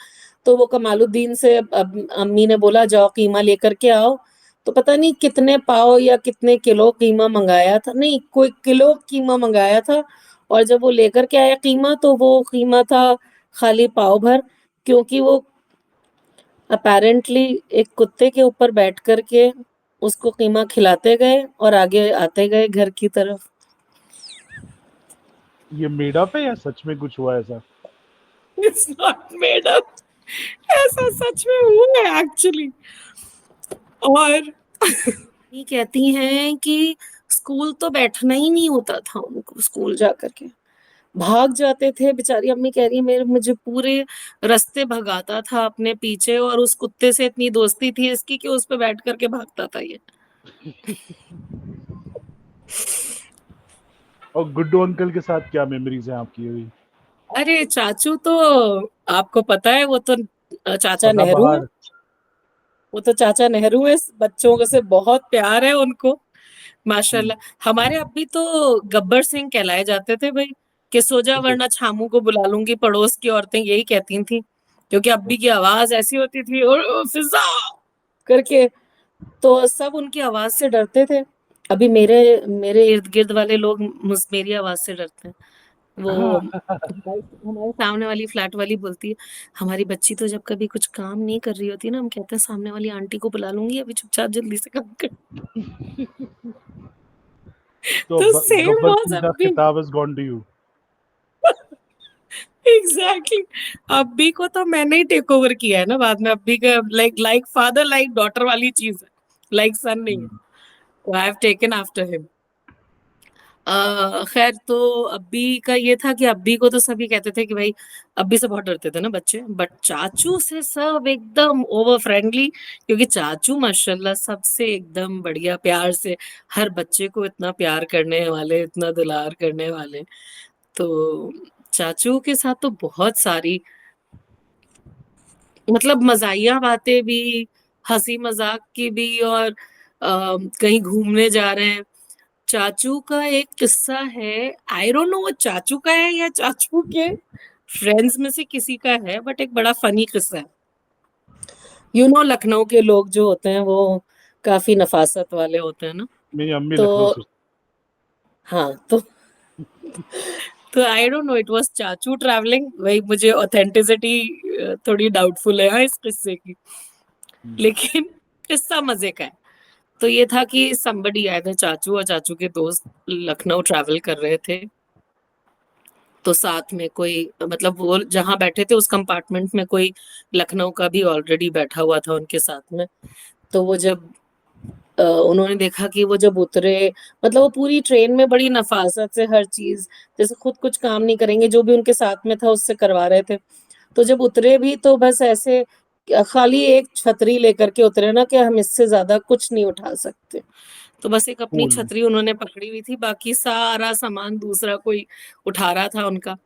तो वो कमालुद्दीन से अब अम्मी ने बोला जाओ कीमा लेकर के आओ। तो पता नहीं कितने पाव या कितने किलो कीमा मंगाया था, नहीं, कोई किलो कीमा मंगाया था। और जब वो लेकर के आया कीमा, तो वो कीमा था खाली पाव भर, क्योंकि वो अपैरेंटली एक कुत्ते के ऊपर बैठ कर के उसको कीमा खिलाते गए और आगे आते गए घर की तरफ। ये मेड अप है या सच में कुछ हुआ ऐसा? इट्स नॉट मेड अप, ऐसा सच में हुआ है एक्चुअली। और ये कहती हैं कि स्कूल तो बैठना ही नहीं होता था उनको, स्कूल जा करके भाग जाते थे। बेचारी अम्मी कह रही है, मेरे मुझे पूरे रास्ते भगाता था अपने पीछे, और उस कुत्ते से इतनी दोस्ती थी इसकी कि उस पे बैठ करके भागता था ये। और गुड्डू अंकल के साथ क्या मेमोरीज हैं आपकी हुई? अरे चाचू तो आपको पता है, वो तो चाचा नेहरू है। सदाबहार। वो तो चाचा नेहरू है, बच्चों को से बहुत प्यार है उनको, हम्म। माशाल्लाह। हमारे अभी तो गब्बर सिंह कहलाए जाते थे भाई, कि सो जा ओके। वरना छामू को बुला लूंगी, पड़ोस की औरतें यही कहती थी, क्योंकि अब्बी की आवाज ऐसी होती थी, और फिजा करके, तो सब उनकी आवाज से डरते थे। अभी मेरे मेरे इर्द गिर्द वाले लोग मेरी आवाज से डरते हैं। वो हमारे सामने वाली फ्लैट वाली बोलती है, हमारी बच्ची तो जब कभी कुछ काम नहीं कर रही होती ना, हम कहते हैं सामने वाली आंटी को बुला लूंगी, अभी चुपचाप जल्दी से काम कर। तो तो सेम गब्बर वाज सिंह का अब्बी। खिताब has gone to you. Exactly, अब्बी को तो मैंने ही टेक ओवर किया है ना बाद में। अब्बी का like like father like daughter वाली चीज है, लाइक सन नहीं है। हम्म। तो I have taken after him. खैर, तो अब्बी का ये था कि अब्बी को तो सभी कहते थे कि भाई, अब्बी से बहुत डरते थे ना बच्चे, बट चाचू से सब एकदम ओवर फ्रेंडली, क्योंकि चाचू माशाल्लाह सबसे एकदम बढ़िया प्यार से हर बच्चे को इतना प्यार करने वाले, इतना दुलार करने वाले। तो चाचू के साथ तो बहुत सारी, मतलब मजाहिया बातें भी, हंसी मजाक की भी, और कहीं घूमने जा रहे हैं। चाचू का एक किस्सा है, आई डोंट नो वो चाचू का है या चाचू के फ्रेंड्स में से किसी का है, बट एक बड़ा फनी किस्सा है। लखनऊ के लोग जो होते हैं वो काफी नफासत वाले होते हैं ना। मेरी अम्मी तो लखनऊ से। हाँ, तो I don't know it was चाचू ट्रैवलिंग, वही मुझे ऑथेंटिसिटी थोड़ी डाउटफुल है, हाँ, इस किस्से की। हम्म। लेकिन किस्सा मजे का है। तो ये था कि somebody आए थे, चाचू और चाचू के दोस्त लखनऊ ट्रैवल कर रहे थे। तो साथ में कोई, मतलब वो जहां बैठे थे उस कंपार्टमेंट में कोई लखनऊ का भी ऑलरेडी बैठा हुआ था उनके साथ में। तो वो जब उन्होंने देखा कि वो जब उतरे, मतलब वो पूरी ट्रेन में बड़ी नफासत से हर चीज, जैसे खुद कुछ काम नहीं करेंगे, जो भी उनके साथ में था उससे करवा रहे थे। तो जब उतरे भी तो बस ऐसे खाली एक छतरी लेकर के उतरे ना, कि हम इससे ज्यादा कुछ नहीं उठा सकते। तो बस एक अपनी कूल। छतरी उन्होंने पकड़ी हुई थी, बाकी सारा सामान दूसरा कोई उठा रहा था उनका।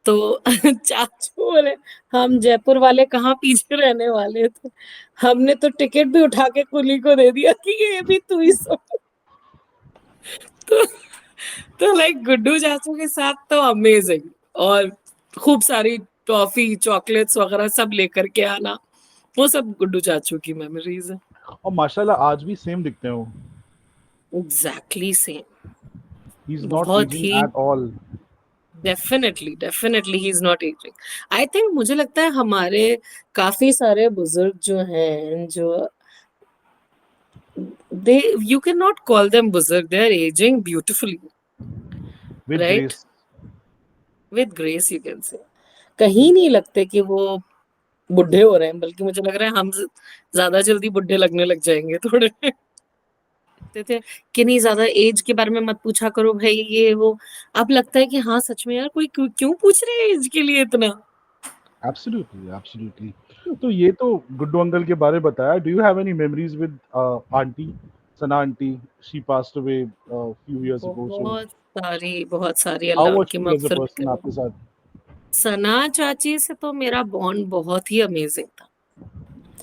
तो चाचू बोले, हम जयपुर वाले कहाँ पीछे रहने वाले थे, हमने तो टिकट भी उठा के कुली को दे दिया कि ये भी तू ही सो। तो, तो लाइक गुड्डू चाचू के साथ तो अमेजिंग, और खूब सारी टॉफी चॉकलेट्स वगैरह सब लेकर के आना, वो सब गुड्डू चाचू की मेमोरीज है। और माशाल्लाह आज भी सेम दिखते हैं वो। Exactly same, he is not बहुत ageing he, at all. Definitely definitely he is not ageing. I think, मुझे लगता है हमारे काफी सारे बुजुर्ग जो हैं, जो they, you can not call them बुजुर्ग, they are ageing beautifully, with right, grace. With grace you can say. कहीं नहीं लगते कि वो बुढ़े हो रहे हैं, बल्कि मुझे लग रहा है हम ज्यादा जल्दी बुढ़े लगने लग जाएंगे थोड़े। कहते थे कि नहीं, ज्यादा एज के बारे में मत पूछा करो भाई, ये वो। अब लगता है कि हाँ सच में यार, कोई क्यों क्यों पूछ रहे हैं एज के लिए इतना। Absolutely, absolutely. तो ये तो गुड्डू अंकल के बारे में बताया। Do you have any memories with aunty, Sana aunty? She passed away few years ago, so बहुत सारी, हाउ अल्लाह वाज उनकी शी एज अ मगफिरत पर्सन करे। आपके साथ? सना चाची से तो मेरा बॉन्ड बहुत ही अमेजिंग था।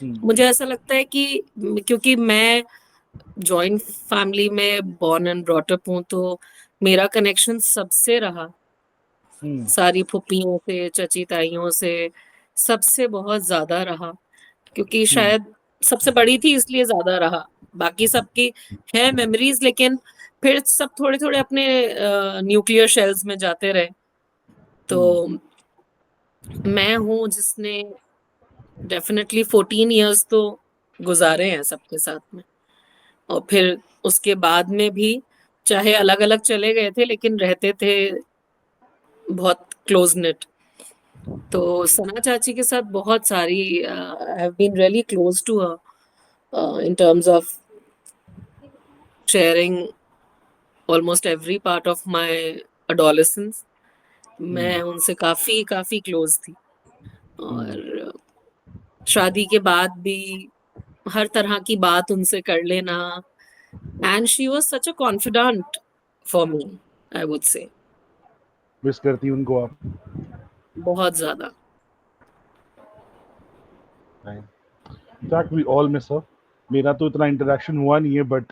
हम्म। मुझे ऐसा लगता है कि क्योंकि मैं जॉइंट फैमिली में बॉर्न एंड ब्रॉट अप हूँ, तो मेरा कनेक्शन सबसे रहा, हम्म। सारी फुप्पियों से, चची ताइयों से, सबसे बहुत ज्यादा रहा, क्योंकि हम्म। शायद सबसे बड़ी थी इसलिए ज्यादा रहा। बाकी सबकी है मेमोरीज, लेकिन फिर सब थोड़े-थोड़े अपने न्यूक्लियर शेल्स में जाते रहे। तो हुँ, मैं हूँ जिसने डेफ़िनेटली 14 इयर्स तो गुज़ारे हैं सबके साथ में। और फिर उसके बाद में भी चाहे अलग-अलग चले गए थे लेकिन रहते थे बहुत क्लोज़ निट। तो सना चाची के साथ बहुत सारी I have been really close to her in terms of sharing almost every part of my adolescence. हुँ, मैं उनसे काफ़ी काफ़ी क्लोज़ थी हुँ, और शादी के बाद भी हर तरह की बात उनसे कर लेना and she was such a confident for me I would say miss करती हैं उनको आप? बहुत ज़्यादा। नहीं, in fact we all miss her. मेरा तो इतना इंटरैक्शन हुआ नहीं है बट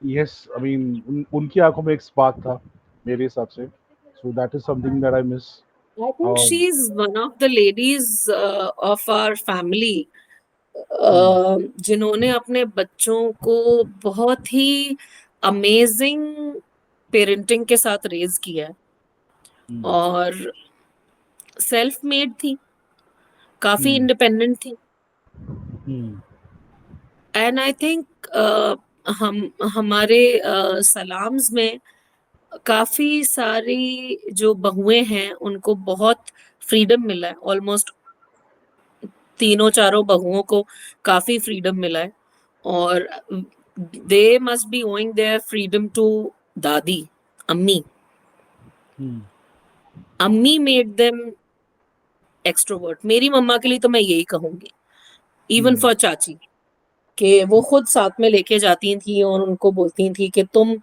येस आई मीन उनकी आँखों में एक स्पार्क था मेरे हिसाब से। So that is something that I miss. I think और she is one of the ladies of our family hmm, जिन्होंने अपने बच्चों को बहुत ही अमेजिंग पेरेंटिंग के साथ रेज़ किया है हुँ, और सेल्फ मेड थी, काफ़ी हुँ, इंडिपेंडेंट थी हुँ, एंड आई थिंक हम हमारे सलाम्स में काफ़ी सारी जो बहुएँ हैं, उनको बहुत फ्रीडम मिला है, ऑलमोस्ट तीनों चारों बहुओं को काफ़ी फ्रीडम मिला है और they must be owing their freedom to दादी, अम्मी। हुँ, अम्मी मेड देम एक्सट्रोवर्ट। मेरी मम्मा के लिए तो मैं यही कहूँगी, इवन हुँ, फॉर चाची कि वो खुद साथ में लेके जाती थी और उनको बोलती थी कि तुम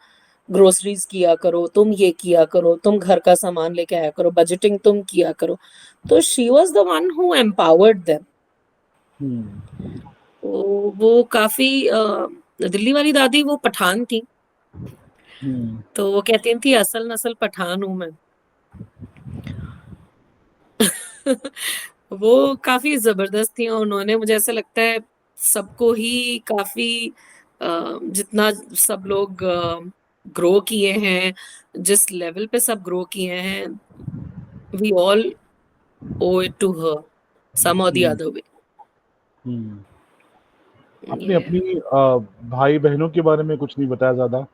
ग्रोसरीज़ किया करो, तुम ये किया करो, तुम घर का सामान लेके आया करो, बजटिंग तुम किया करो। तो she was the one who empowered them. Hmm, तो वो काफ़ी दिल्ली वाली दादी वो पठान थी, हुँ, तो वो कहती थी असल नस्ल पठान हूँ मैं। वो काफ़ी ज़बरदस्त थी और उन्होंने मुझे ऐसा लगता है सबको ही काफ़ी जितना सब लोग ग्रो किए हैं, जिस लेवल पे सब ग्रो किए हैं, we all owe it to her some और द हुँ, अदर वे। हुँ। आपने ये अपनी भाई-बहनों के बारे में कुछ नहीं बताया ज़्यादा?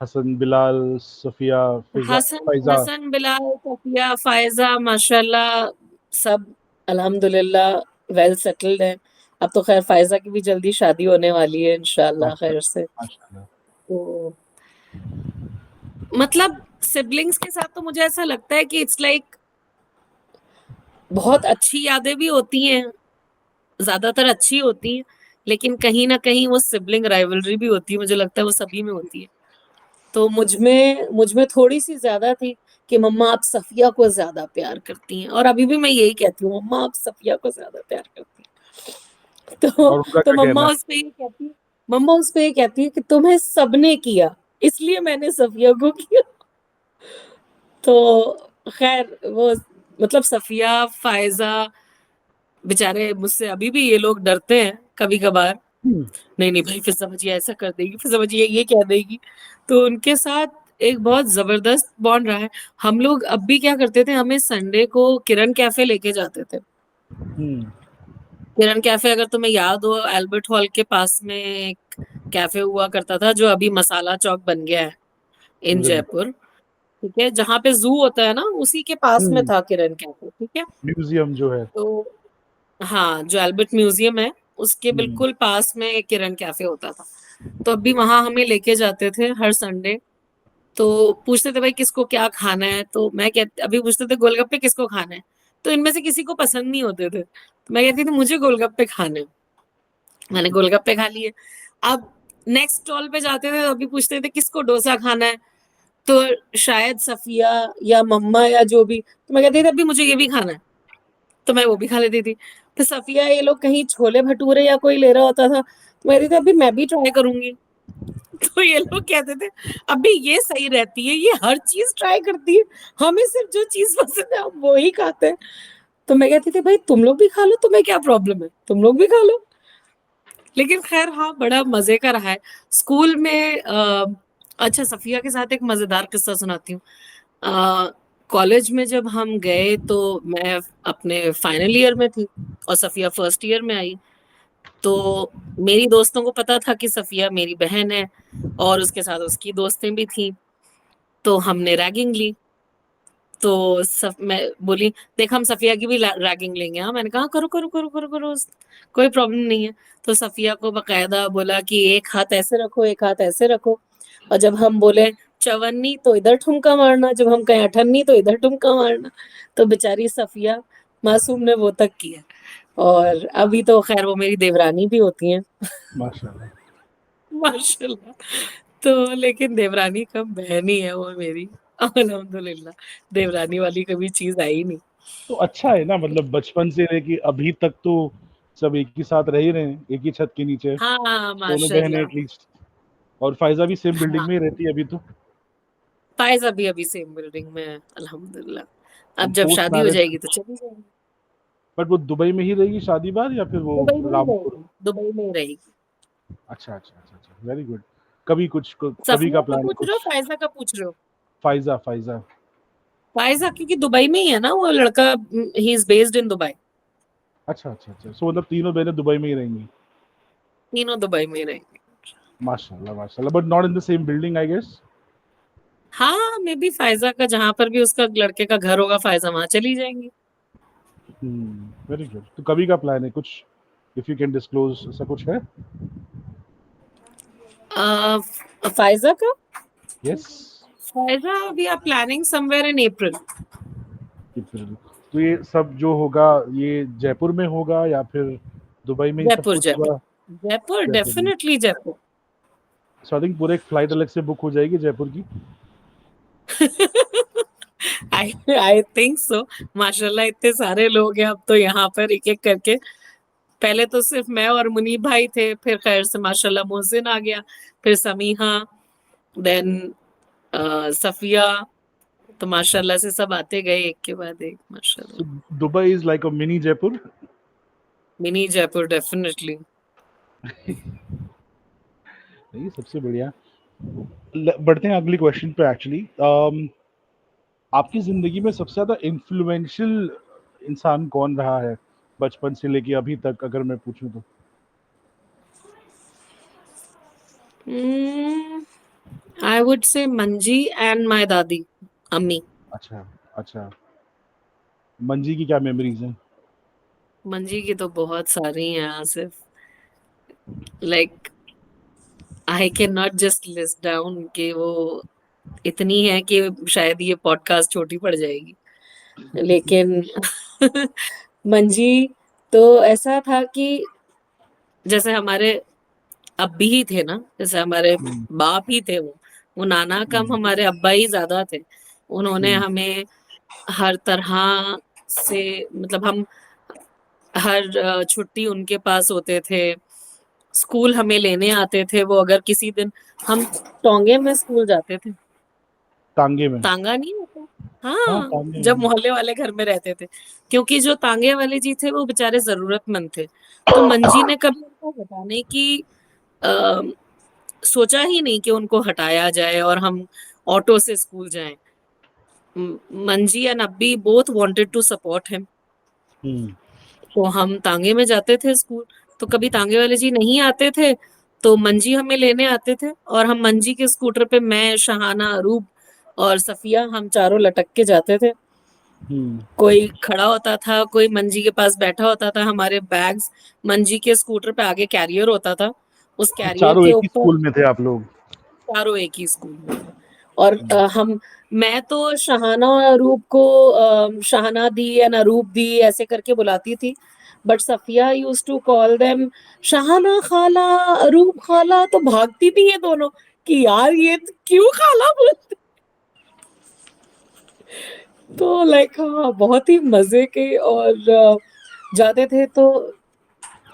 हसन, बिलाल, सफ़िया, हसन फ़ाइज़ा। हसन, बिलाल, सफिया, फ़ायज़ा माशाल्लाह सब अल्हम्दुलिल्लाह वेल सेटल्ड हैं। अब तो ख़ैर फ़ायज़ा की भी जल्दी शादी होने वाली है इंशाअल्लाह खैर माशाअल्लाह, से। माशाअल्लाह। तो मतलब सिबलिंग्स के साथ तो मुझे ऐसा लगता है कि इट्स लाइक बहुत अच्छी यादें भी होती हैं, ज़्यादातर अच्छी होती हैं, लेकिन कहीं न कहीं वो सिबलिंग राइवलरी भी होती है, मुझे लगता है वो सभी में होती है। तो मुझ में थोड़ी-सी ज़्यादा थी कि मम्मा आप सफ़िया को ज़्यादा प्यार करती हैं और अभी भी मैं यही कहती हूँ, मम्मा आप सफ़िया को ज़्यादा प्यार करती हैं। तो और उनका तो क्या कहना है? मम्मा उस पे ये कहती है कि तुम्हें सबने किया, इसलिए मैंने सफ़िया को किया। तो ख़ैर वो मतलब सफ़िया, फ़ायज़ा बेचारे मुझसे अभी भी ये लोग डरते हैं कभी-कभार। हुँ, नहीं, नहीं भाई फिर समझिए ऐसा कर देगी, फिर समझिए ये कह देगी। तो उनके साथ एक बहुत ज़बरदस्त बॉन्ड रहा है। हम लोग अब भी क्या करते थे, हमें संडे को किरण कैफ़े लेके जाते थे। हुँ, किरण कैफ़े अगर तुम्हें याद हो अल्बर्ट हॉल के पास में एक कैफ़े हुआ करता था जो अभी मसाला चौक बन गया है इन मुझे नहीं जयपुर, पता। ठीक है? जहाँ पे ज़ू होता है ना, उसी के पास में हुँ, था किरण कैफ़े, ठीक है? म्यूज़ियम जो है। तो हाँ, जो अल्बर्ट म्यूज़ियम है, उसके हुँ, बिल्कुल पास में किरण कैफ़े होता था। तो अभी वहाँ हमें लेके जाते थे हर संडे, तो पूछते थे भाई किसको क्या खाना है? तो मैं कह अभी पूछते थे गोलगप्पे किसको खाने हैं? तो इनमें से किसी को पसंद नहीं होते थे। तो मैं कहती थी मुझे गोलगप्पे खाने हैं। मैंने गोलगप्पे खा लिए। अब नेक्स्ट स्टॉल पे जाते थे तो अभी पूछते थे किसको डोसा खाना है? तो शायद सफिया या मम्मा या जो भी, तो मैं कहती थी अभी मुझे ये भी खाना है। तो मैं वो भी खा लेती थी। फिर सफिया ये लोग कहीं छोले-भटूरे या कोई ले रहा होता था, तो मैं कहती थी अभी मैं भी ट्राई करूँगी। तो ये लोग कहते थे, "अभी ये सही रहती है, ये हर चीज़ ट्राई करती है, हमें सिर्फ़ जो चीज़ पसंद है हम वो ही खाते हैं।" तो मैं कहती थी, "भाई तुम लोग भी खा लो, तुम्हें क्या प्रॉब्लम है? तुम लोग भी खा लो।" लेकिन ख़ैर हाँ, बड़ा मज़े का रहा है। स्कूल में अच्छा, सफिया के साथ एक मजेदार किस्सा सुनाती हूँ। कॉलेज में जब हम गए तो मैं अपने फाइनल ईयर में थी और सफिया फर्स्ट ईयर में आई। तो मेरी दोस्तों को पता था कि सफिया मेरी बहन है और उसके साथ उसकी दोस्तें भी थी। तो हमने रैगिंग ली। तो मैं बोली, देख हम सफिया की भी रैगिंग लेंगे। हाँ, मैंने कहा करो करो करो करो करो, कोई प्रॉब्लम नहीं है। तो सफिया को बकायदा बोला कि एक हाथ ऐसे रखो, एक हाथ ऐसे रखो। और जब हम बोले चवन्नी तो इधर ठुमका मारना, जब हम कहें अठन्नी तो इधर ठुमका मारना। तो बेचारी सफिया मासूम ने वो तक किया। और अभी तो खैर वो मेरी देवरानी भी होती हैं। माशाल्लाह। माशाल्लाह। तो लेकिन देवरानी कम बहन ही है वो मेरी। अल्हम्दुलिल्लाह, देवरानी वाली कभी चीज आई नहीं। तो अच्छा है ना, मतलब बचपन से लेके अभी तक तो सब एक ही साथ रह ही रहे हैं, एक ही छत के नीचे, हाँ, दोनों बहनें माशाल्लाह। एटलीस्ट। और फायजा भी सेम बिल्डिंग हाँ, में ही रहती है अभी तो। फायजा भी अभी सेम बिल्डिंग में है, अल्हम्दुलिल्लाह। अब एंड जब पोस्ट शादी हो मैरिज, जाएगी तो चली जाएगी। बट वो दुबई में ही रहेगी शादी बाद, या फिर वो दुबई में ही रामपुर? रहेगी, दुबई में ही रहेगी। अच्छा अच्छा अच्छा अच्छा, वेरी गुड। कभी कभी का सफिया का प्लान है पूछ रहे हो, कुछ? फायजा का पूछ रहे हो? फायजा फायजा। फायजा क्योंकि दुबई में ही है ना वो लड़का, he is based in Dubai. अच्छा अच्छा अच्छा, सो मतलब तीनों बहनें दुबई में ही रहेंगी। तीनों दुबई में ही रहेंगे। माशाल्लाह माशाल्लाह, but not in the same building I guess. हाँ, मे बी फायजा का जहां पर भी उसका लड़के का घर होगा, फायजा वहां चली जाएंगी। Very good. तो कभी का प्लान है कुछ, इफ यू कैन डिस्क्लोज, ऐसा कुछ है? फायजा का, yes. Faiza we are planning somewhere in April. तो ये सब जो होगा, ये जयपुर में होगा या फिर दुबई में ही सब जयपुर, कुछ जयपुर, होगा? जयपुर, जयपुर में। Definitely Jaipur. So I think पूरे एक फ्लाइट अलग से बुक हो जाएगी जयपुर की। आई आई थिंक सो। माशाल्लाह इतने सारे लोग हैं अब तो यहाँ पर, एक एक करके। पहले तो सिर्फ मैं और मुनीब भाई थे, फिर खैर से माशाल्लाह मोहसिन आ गया, फिर समीहा, देन सफिया। तो माशाल्लाह से सब आते गए एक के बाद एक, सो माशाल्लाह। Dubai is like a mini Jaipur. Mini Jaipur definitely. नहीं, सबसे बढ़िया। बढ़ते हैं अगली क्वेश्चन पे एक्चुअली। आपकी जिंदगी में सबसे ज्यादा इन्फ्लुएंशियल इंसान कौन रहा है बचपन से लेके अभी तक, अगर मैं पूछूं तो? आई वुड से मंजी एंड माय दादी, अम्मी। अच्छा अच्छा। मंजी की क्या मेमोरीज हैं? मंजी की तो बहुत सारी हैं Asif, like I can not just list down कि वो इतनी है कि शायद ये पॉडकास्ट छोटी पड़ जाएगी। लेकिन मंजी तो ऐसा था कि जैसे हमारे अब्बी ही थे ना, जैसे हमारे हम्म बाप ही थे वो नाना कम हम्म हमारे अब्बा ही ज्यादा थे। उन्होंने हम्म हमें हर तरह से, मतलब हम हर छुट्टी उनके पास होते थे, स्कूल हमें लेने आते थे वो। अगर किसी दिन हम टोंगे में स्कूल जाते थे, टांगे में। तांगा नहीं होता, हाँ हाँ, टांगे जब में। मोहल्ले वाले घर में रहते थे, क्योंकि जो तांगे वाले जी थे वो बेचारे जरूरतमंद थे। तो मंजी ने कभी उनको हटाने की आ, सोचा ही नहीं कि उनको हटाया जाए और हम ऑटो से स्कूल जाएं। मंजी एंड अब्बी both wanted to support him. Hmm तो हम तांगे में जाते थे स्कूल। तो कभी तांगे वाले जी नहीं आते थे तो मंजी हमें लेने आते थे, और हम मंजी के स्कूटर पे, मैं, शहाना, अरूब और सफिया, हम चारों लटक के जाते थे। हम्म। कोई खड़ा होता था, कोई मंजी के पास बैठा होता था, हमारे बैग्स मंजी के स्कूटर पे आगे कैरियर होता था, उस कैरियर चारों के एक ही ऊपर। स्कूल में थे आप लोग? चारों एक ही स्कूल में थे। और हम, मैं तो शहाना और अरूब को शहाना दी या अरूब दी ऐसे करके बुलाती थी। But Safia used to call them Shahana खाला, अरूब खाला। तो भागती थी ये दोनों कि यार ये क्यों खाला बोलते। तो लाइक हाँ, बहुत ही मजे के। और जाते थे तो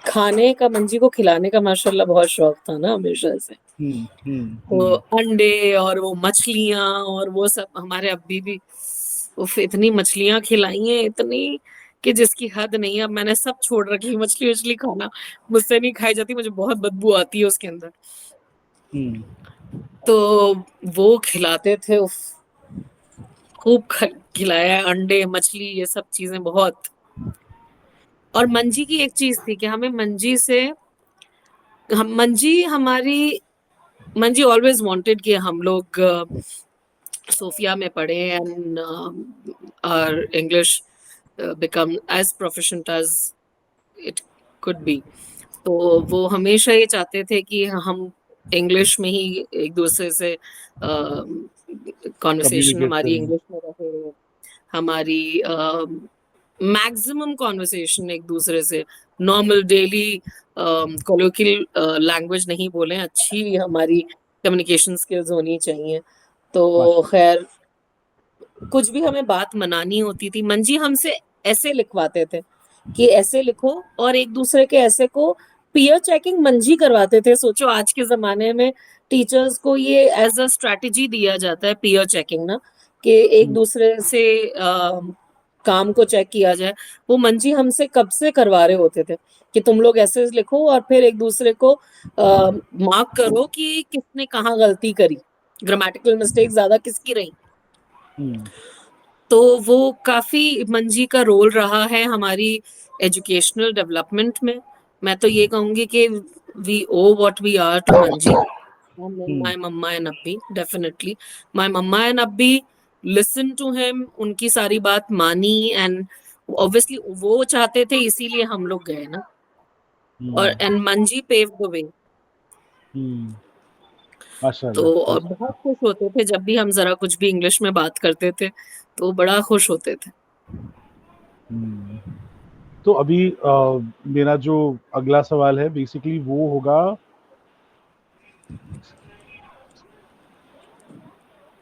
खाने का, मंजी को खिलाने का माशाल्लाह बहुत शौक था ना हमेशा से। तो हम्म। अंडे और वो मछलियां और वो सब, हमारे अब्बी भी उफ इतनी मछलियां खिलाई हैं, इतनी कि जिसकी हद नहीं है। अब मैंने सब छोड़ रखी, मछली वछली खाना मुझसे नहीं खाई जाती, मुझे बहुत बदबू आती है उसके अंदर। हम्म। तो वो खिलाते थे, उफ, खूब खिलाया है, अंडे मछली ये सब चीजें बहुत। और मंजी की एक चीज थी कि हमें मंजी से, हम मंजी हमारी, मंजी ऑलवेज वांटेड कि हम लोग सोफिया में पढ़े and our English become as proficient as it could be. तो वो हमेशा ये चाहते थे कि हम इंग्लिश में ही एक दूसरे से कॉन्वर्सेशन कम्युनिकेट हमारी करें। इंग्लिश में रहे, हमारी मैक्सिमम कॉन्वर्सेशन एक दूसरे से नॉर्मल डेली कोलोकियल लैंग्वेज नहीं बोलें, अच्छी हमारी कम्युनिकेशन स्किल्स होनी चाहिए। तो माशा खैर, कुछ भी हमें बात मनानी होती थी, मंजी हमसे ऐसे लिखवाते थे कि ऐसे लिखो, और एक दूसरे के ऐसे को पीयर चेकिंग मंजी करवाते थे। सोचो आज के जमाने में टीचर्स को ये एज अ स्ट्रेटेजी दिया जाता है, पीयर चेकिंग ना, कि एक हुँ, दूसरे से काम को चेक किया जाए। वो मंजी हमसे कब से करवा रहे होते थे कि तुम लोग ऐसे लिखो और फिर एक दूसरे को मार्क करो कि किसने कहाँ गलती करी, ग्रामेटिकल मिस्टेक ज्यादा किसकी रही। हुँ, तो वो काफी मंजी का रोल रहा है हमारी एजुकेशनल डेवलपमेंट में। मैं तो ये कहूंगी कि we uh what we are to Manji, hmm, my mamma and अब्बी, डेफिनेटली माय मम्मा एंड अब्बी लिसन टू हिम, उनकी सारी बात मानी, एंड ऑब्वियसली वो चाहते थे इसीलिए हम लोग गए ना। और हुँ, and Manji pave the way. हुँ, तो माशाअल्लाह, और बहुत खुश होते थे जब भी हम जरा कुछ भी इंग्लिश में बात करते थे, तो बड़ा खुश होते थे। हुँ। तो अभी मेरा जो अगला सवाल है बेसिकली वो होगा,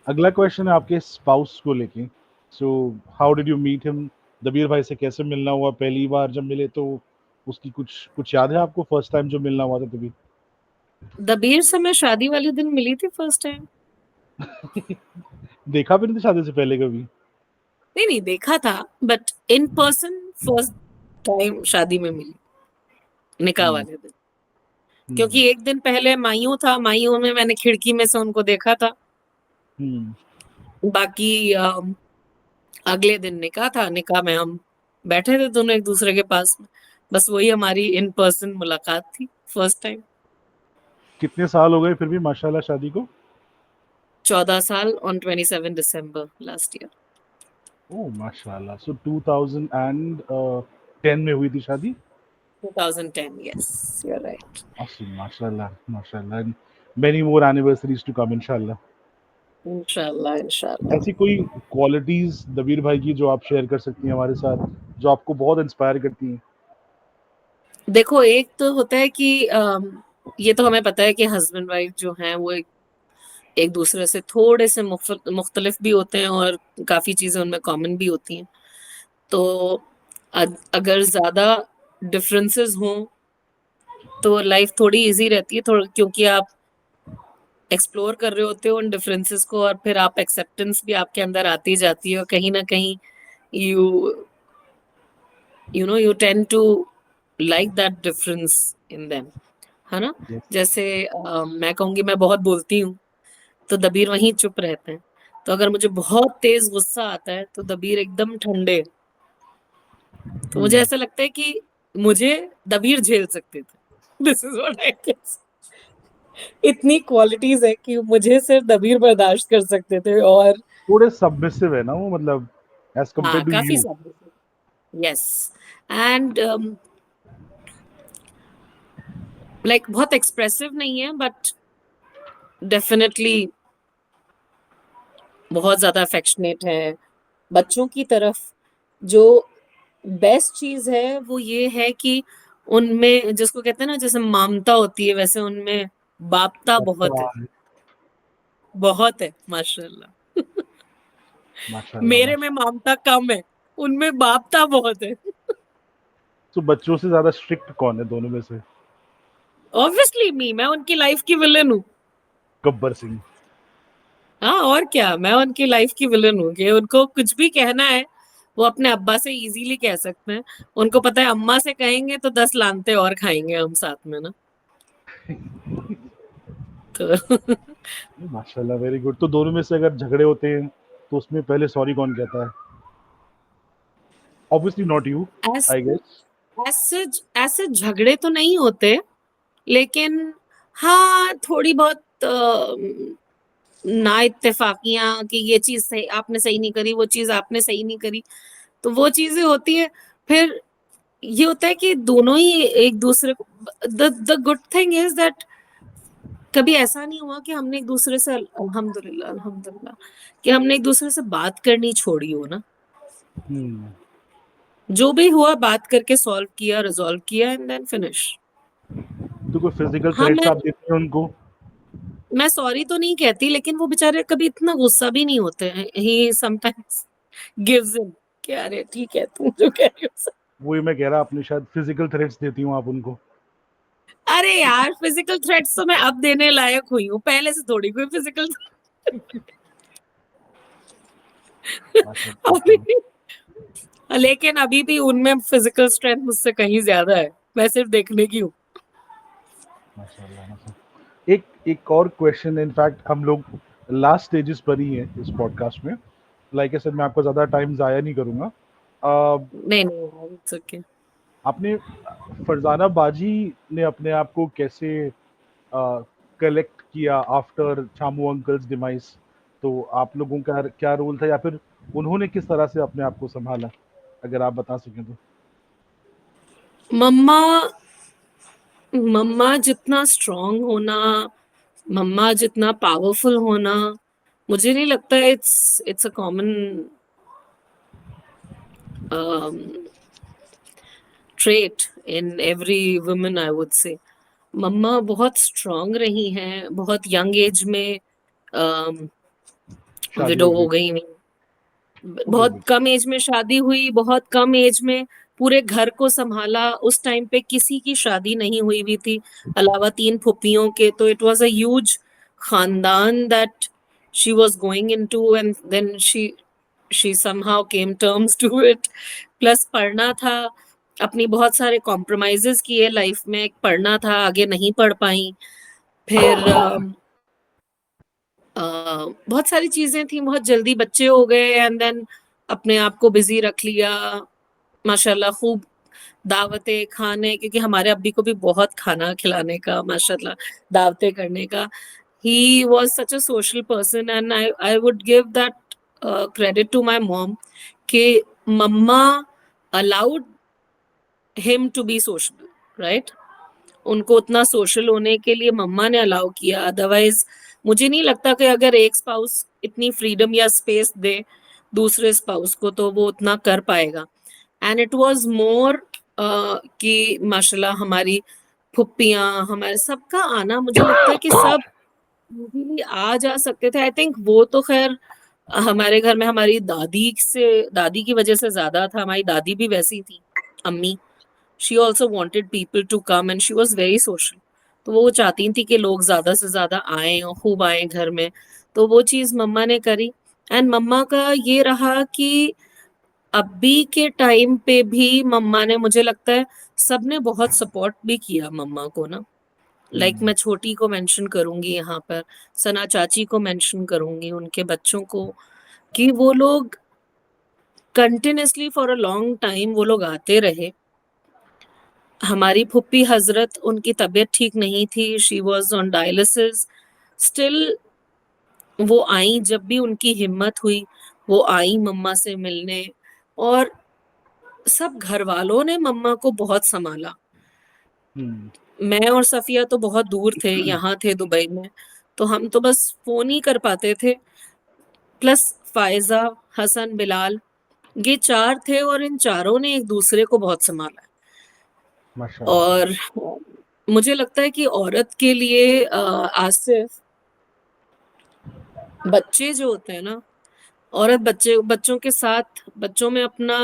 अगला क्वेश्चन है आपके स्पाउस को लेके। So how did you meet him? Dabir भाई से कैसे मिलना हुआ पहली बार जब मिले, तो उसकी कुछ कुछ याद है आपको फर्स्ट टाइम जो मिलना हुआ था तभी? दबीर से मैं शादी वाले दिन मिली थी फर्स्ट टाइम। देखा भी नहीं था शादी से पहले कभी? नहीं नहीं, देखा था, but in person first time शादी में मिली, निकाह हुँ, वाले दिन। हुँ, क्योंकि एक दिन पहले माइयों था, माइयों में मैंने खिड़की में से उनको देखा था। हुँ, बाकी अगले दिन निकाह था, निकाह में हम बैठे थे दोनों एक दूसरे के पास में। बस वही हमारी इन पर्सन मुलाकात थी, फर्स्ट टाइम। कितने साल हो गए फिर भी माशाल्लाह शादी को? 14 साल on 27 December last year. Oh माशाल्लाह! सो 2010 में हुई थी शादी? 2010, yes, you are right. Awesome, माशाल्लाह, माशाल्लाह, and many more anniversaries to come इंशाल्लाह। इंशाल्लाह इंशाल्लाह। ऐसी कोई क्वालिटीज़ दबीर भाई की जो आप शेयर कर सकती हैं हमारे साथ, जो आपको बहुत इंस्पायर करती हैं? देखो, एक तो होता है कि ये तो हमें पता है कि हस्बैंड वाइफ जो हैं वो एक दूसरे से थोड़े से मुख्तलिफ भी होते हैं, और काफी चीजें उनमें कॉमन भी होती हैं। तो अगर ज्यादा डिफरेंसेस हों तो लाइफ थोड़ी इजी रहती है, थोड़ा, क्योंकि आप एक्सप्लोर कर रहे होते हो उन डिफरेंसेस को, और फिर आप एक्सेप्टेंस भी आपके अंदर आती जाती है, और कहीं ना कहीं you you tend to like that difference in them, है ना। यस। जैसे मैं कहूंगी मैं बहुत बोलती हूँ, तो दबीर वहीं चुप रहते हैं। तो अगर मुझे बहुत तेज गुस्सा आता है तो दबीर एकदम ठंडे। तो मुझे हुँ, ऐसा लगता है कि मुझे दबीर झेल सकते थे, this is what I guess. इतनी क्वालिटीज है कि मुझे सिर्फ दबीर बर्दाश्त कर सकते थे। और थोड़े सबमिसिव है ना वो, मतलब एज़ हाँ, कंपेयर्ड टू काफी यू। सब, यस, एंड लाइक बहुत एक्सप्रेसिव नहीं है, बट डेफिनेटली बहुत ज्यादा अफेक्शनेट है बच्चों की तरफ। जो बेस्ट चीज है वो ये है कि उनमें, जिसको कहते हैं ना, जैसे ममता होती है, वैसे उनमें बापता बहुत है। बहुत है माशाल्लाह। माशाल्लाह, मेरे में माशाल्लाह। ममता कम है, उनमें बापता बहुत है। तो बच्चों से ज़्यादा स्ट्रिक्ट कौन है दोनों में से? ऑब्वियसली मी, मैं उनकी लाइफ की विलन हूँ। गब्बर सिंह। हाँ, और क्या, मैं उनकी लाइफ की विलन हूँ कि उनको कुछ भी कहना है वो अपने अब्बा से इजीली कह सकते हैं। उनको पता है अम्मा से कहेंगे तो 10 लानते और खाएंगे हम साथ में ना। तो माशाल्लाह, वेरी गुड। तो दोनों में से अगर झगड़े होते हैं, तो उसमें पहले सॉरी कौन कहता है? ऑब्वियसली नॉट यू, ऐस आई गेस। ऐसे ऐसे झगड़े तो नहीं होते, लेकिन हाँ, थोड़ी बहुत ना इत्तेफाकियाँ कि ये चीज़ सही आपने सही नहीं करी, वो चीज़ आपने सही नहीं करी, तो वो चीज़ें होती हैं। फिर ये होता है कि दोनों ही एक दूसरे को the good thing is that कभी ऐसा नहीं हुआ कि हमने एक दूसरे से अल्हम्दुलिल्लाह अल्हम्दुलिल्लाह कि हमने एक दूसरे से बात करनी छोड़ी हो ना। हुँ। जो भी हुआ बात करके सॉल्व किया, रिज़ॉल्व किया एंड देन फिनिश। तो कोई फिज़िकल हाँ, थ्रेट्स आप देती हैं उनको? मैं सॉरी तो नहीं कहती, लेकिन वो बेचारे कभी इतना गुस्सा भी नहीं होते हैं। ही समटाइम्स गिव्स इन कि अरे ठीक है, तुम जो कह रही हो वही मैं कह रहा, आपने शायद फिज़िकल थ्रेट्स देती हो आप उनको। अरे यार, फिज़िकल थ्रेट्स तो मैं अब देने लायक हुई हूँ, पहले से थोड़ी कोई फिज़िकल अच्छा, अच्छा, अभी अच्छा। लेकिन अभी भी उनमें फिज़िकल स्ट्रेंथ मुझसे कहीं ज़्यादा है। मैं सिर्फ देखने की हूँ। माशाल्लाह, माशा एक एक और क्वेश्चन, इनफैक्ट हम लोग लास्ट स्टेजेस पर ही हैं इस पॉडकास्ट में। लाइक आई सेड, मैं आपका ज़्यादा टाइम ज़ाया नहीं करूँगा। नहीं, नहीं यार, इट्स ओके। आपने फरज़ाना बाजी ने अपने आप को कैसे कलेक्ट किया आफ्टर चामू अंकल्स डिमाइस? तो आप लोगों का क्या रोल था, या फिर उन्होंने किस तरह से अपने आप को सँभाला? अगर आप बता सकें तो? मम्मा मम्मा जितना स्ट्रॉन्ग होना, मम्मा जितना पावरफुल होना, मुझे नहीं लगता it's a common trait in every woman I would say. Mamma बहुत स्ट्रॉन्ग रही हैं, बहुत यंग एज में शादी विडो हो हो गई। गई। ओके, बहुत ओके। कम एज में शादी हुई, बहुत कम एज में पूरे घर को संभाला। उस टाइम पे किसी की शादी नहीं हुई हुई थी अलावा 3 फुप्पियों के, तो इट वाज़ अ ह्यूज खानदान that she was going into and then she somehow came terms to it. Plus पढ़ना था, अपनी बहुत सारे कॉम्प्रोमाइज़ेज़ किए लाइफ में, पढ़ना था, आगे नहीं पढ़ पाईं। फिर अ, बहुत सारी चीज़ें थी, बहुत जल्दी बच्चे हो गए एंड देन अपने आप को बिज़ी रख लिया। माशाल्लाह खूब दावतें खाने, क्योंकि हमारे अब्बी को भी बहुत खाना खिलाने का माशाल्लाह, दावतें करने का। He was such a social person and I would give that credit to my mom कि mamma allowed him to be social, right? उनको उतना सोशल होने के लिए मम्मा ने अलाउ किया। अदरवाइज मुझे नहीं लगता कि अगर एक स्पाउस इतनी फ्रीडम या स्पेस दे दूसरे स्पाउस को तो वो उतना कर पाएगा। एंड इट वाज मोर कि माशाल्लाह हमारी फुप्पियाँ, हमारे सबका आना, मुझे लगता है कि सब इजीली आ जा सकते थे। आई थिंक वो तो खैर हमारे घर में हमारी दादी की वजह से ज्यादा था। हमारी दादी भी वैसी थी, अम्मी। She also wanted people to come and she was very social. तो वो चाहती थी कि लोग ज्यादा से ज्यादा आए और खूब आए घर में। तो वो चीज मम्मा ने करी। एंड मम्मा का ये रहा कि अभी के टाइम पे भी मम्मा ने, मुझे लगता है सबने बहुत सपोर्ट भी किया मम्मा को ना। लाइक हुँ, मैं छोटी को मेंशन करूंगी यहाँ पर, सना चाची को मेंशन करूंगी, उनके बच्चों को, कि वो लोग continuously for a long time वो लोग आते रहे। हमारी फुप्पी हजरत, उनकी तबीयत ठीक नहीं थी, she was on dialysis, still वो आई। जब भी उनकी हिम्मत हुई वो आई मम्मा से मिलने। और सब घर वालों ने मम्मा को बहुत संभाला। हुँ। मैं और सफिया तो बहुत दूर थे, यहाँ थे दुबई में, तो हम तो बस फोन ही कर पाते थे। प्लस फायजा, हसन, बिलाल, ये 4 थे और इन चारों ने एक दूसरे को बहुत संभाला। माशाअल्लाह। और मुझे लगता है कि औरत के लिए आसिफ, बच्चे जो होते हैं ना, औरत बच्चों के साथ, बच्चों में अपना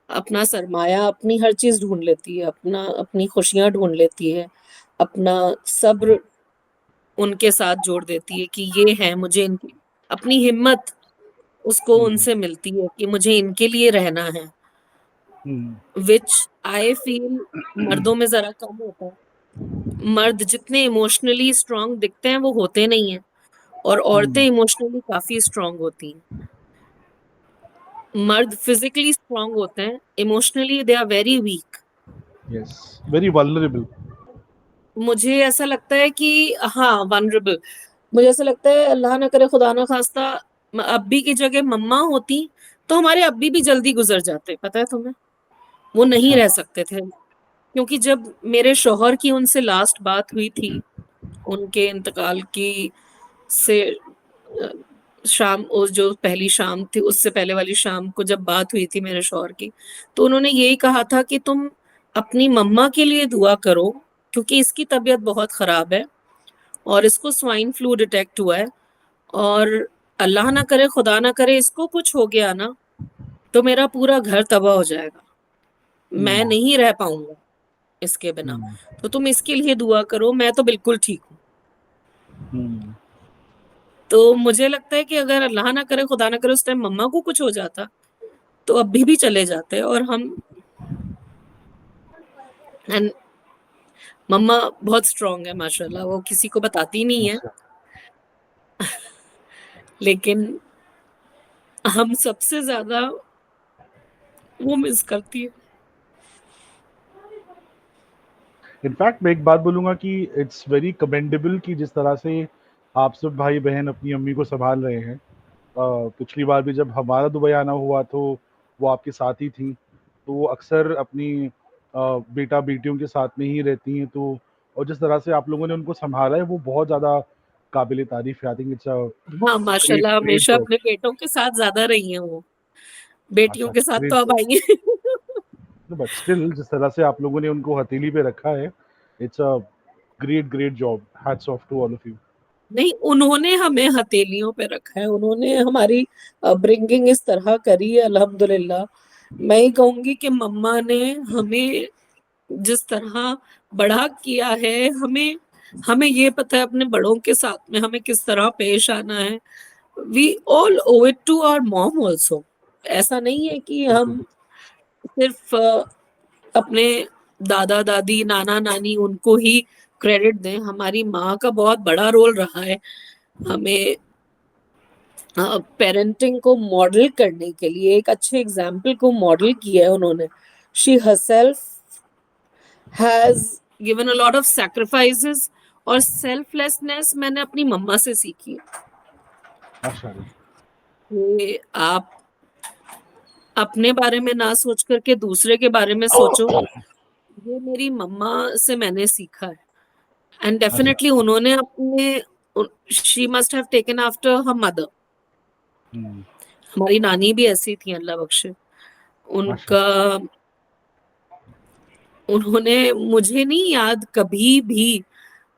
अपना सरमाया, अपनी हर चीज ढूंढ लेती है, अपनी खुशियां ढूंढ लेती है, अपना सब्र उनके साथ जोड़ देती है कि ये है मुझे इनकी, अपनी हिम्मत उसको हुँ, हुँ, उनसे मिलती है कि मुझे इनके लिए रहना है। हुँ, विच आई फील मर्दों में जरा कम होता है। मर्द जितने इमोशनली स्ट्रांग दिखते हैं वो होते नहीं है। और औरतें इमोशनली काफी स्ट्रांग होती हैं। मर्द फिजिकली स्ट्रांग होते हैं, emotionally they are very weak. Yes, very vulnerable. मुझे ऐसा लगता है कि हाँ, वनरेबल। मुझे ऐसा लगता है अल्लाह ना करे, खुदा ना खास्ता अब्बी की जगह मम्मा होती तो हमारे अब्बी भी जल्दी गुजर जाते, पता है तुम्हें। वो नहीं अच्छा। रह सकते थे, क्योंकि जब मेरे शौहर की उनसे लास्ट बात हुई थी, उनके इंतकाल की से शाम, उस जो पहली शाम थी, उससे पहले वाली शाम को जब बात हुई थी मेरे शौहर की, तो उन्होंने यही कहा था कि तुम अपनी मम्मा के लिए दुआ करो, क्योंकि इसकी तबीयत बहुत खराब है और इसको स्वाइन फ्लू डिटेक्ट हुआ है, और अल्लाह ना करे, खुदा ना करे, इसको कुछ हो गया ना तो मेरा पूरा घर तबाह हो जाएगा, मैं हम्म। नहीं रह पाऊंगा इसके बिना। हम्म। तो तुम इसके लिए दुआ करो, मैं तो बिल्कुल ठीक हूँ। हम्म। तो मुझे लगता है कि अगर अल्लाह ना करे, खुदा ना करे, उस टाइम मम्मा को कुछ हो जाता तो अभी भी चले जाते, और हम एंड मम्मा बहुत स्ट्रांग है माशाल्लाह, वो किसी को बताती नहीं है, अच्छा। लेकिन हम सबसे ज्यादा वो मिस करती है। इनफैक्ट मैं एक बात बोलूँगा कि इट्स वेरी कमेंडेबल कि जिस तरह से आप सब भाई-बहन अपनी अम्मी को सँभाल रहे हैं। पिछली बार भी जब हमारा दुबई आना हुआ तो वो आपके साथ ही थीं। तो वो अक्सर अपनी बेटा-बेटियों के साथ में ही रहती हैं, तो और जिस तरह से आप लोगों ने उनको सँभाला है वो बहुत ज़्यादा काबिल-ए-तारीफ़ है। आई थिंक इट्स अ हाँ, ग्रेट माशाल्लाह ग्रेट हमेशा जॉब। अपने बेटों के साथ ज्यादा रही हैं वो, बेटियों अच्छा, के साथ तो ग्रेट अब जॉब। आई हैं। बट स्टिल जिस तरह से आप लोगों ने उनको हथेली पे रखा है, it's a great great job. Hats off to all of you. नहीं, उन्होंने हमें हथेलियों पे रखा है, उन्होंने हमारी ब्रिंगिंग इस तरह करी है अल्हम्दुलिल्लाह। मैं ही कहूंगी कि मम्मा ने हमें जिस तरह बड़ा किया है, हमें हमें ये पता है अपने बड़ों के साथ में हमें किस तरह पेश आना है। We all owe it to our mom also. ऐसा नहीं है कि बिल्कुल। हम सिर्फ अपने दादा दादी नाना नानी उनको ही क्रेडिट दें, हमारी माँ का बहुत बड़ा रोल रहा है हमें पेरेंटिंग को मॉडल करने के लिए, एक अच्छे एग्जाम्पल को मॉडल किया है उन्होंने। She herself has given a lot of sacrifices, और सेल्फलेसनेस मैंने अपनी मम्मा से सीखी है माशाल्लाह। कि आप अपने बारे में ना सोच करके दूसरे के बारे में सोचो। ये मेरी मम्मा से मैंने सीखा है, एंड अच्छा। डेफिनेटली उन्होंने अपने, she must have taken after her mother. Hmm. हमारी नानी भी ऐसी थी, अल्लाह बख्शे माशा उनका। उन्होंने, मुझे नहीं याद कभी भी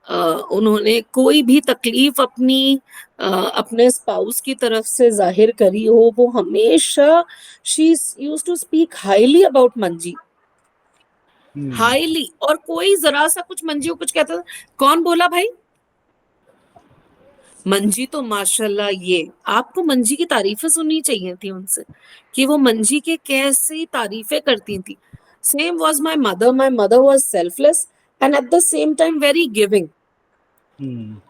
अ, उन्होंने कोई भी तकलीफ अपनी अपने स्पाउस की तरफ से जाहिर करी हो। वो हमेशा, she used to speak highly about Manji, हुँ। हाईली। और कोई जरा सा कुछ मंजी को कुछ कहता था, कौन बोला भाई, मंजी तो माशाल्लाह, ये आपको मंजी की तारीफें सुननी चाहिए थी उनसे, कि वो मंजी के कैसी तारीफें करती थी। Same was my mother was selfless and at the same time very giving. Hmm.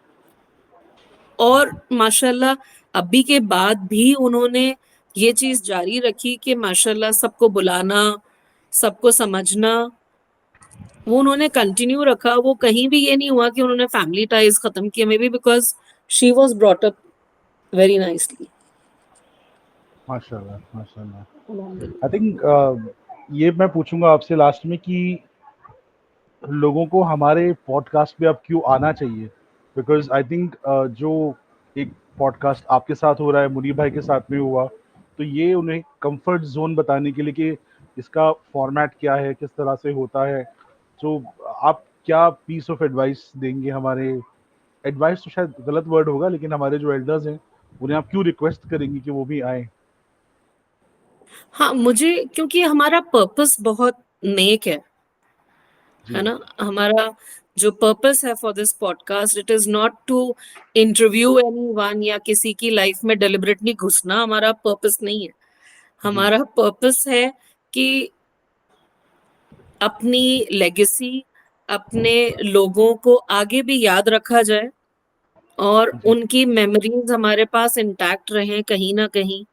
और माशाल्लाह अब्बी के बाद भी उन्होंने ये चीज जारी रखी कि माशाल्लाह सबको बुलाना, सबको समझना, वो उन्होंने कंटिन्यू रखा। वो कहीं भी ये नहीं हुआ कि उन्होंने फैमिली टाइज खत्म किए, may be because she was brought up very nicely. माशाल्लाह, माशाल्लाह। आई अल्हम्दुलिल्लाह। थिंक ये मैं पूछूँगा आपसे लास्ट में कि लोगों को हमारे पॉडकास्ट पे अब क्यों आना चाहिए? बिकॉज़ आई थिंक जो एक पॉडकास्ट आपके साथ हो रहा है, मुनीब भाई के साथ में हुआ, तो ये उन्हें कम्फर्ट ज़ोन बताने के लिए कि इसका फॉर्मेट क्या है, किस तरह से होता है। तो आप क्या पीस ऑफ एडवाइस देंगे हमारे, एडवाइस तो शायद गलत वर्ड होगा, लेकिन हमारे जो एल्डर्स हैं, उन्हें आप क्यों रिक्वेस्ट करेंगी कि वो भी आएँ? हाँ, मुझे, क्योंकि हमारा पर्पस बहुत नेक है जी। ना। हमारा जो पर्पस है for this podcast, it is not to interview anyone या किसी की लाइफ में डेलिबरेटली घुसना, हमारा पर्पस नहीं है। जी। हमारा पर्पस है कि अपनी लेगेसी, अपने लोगों को आगे भी याद रखा जाए, और जी, उनकी मेमोरीज हमारे पास इंटैक्ट रहे कहीं ना कहीं,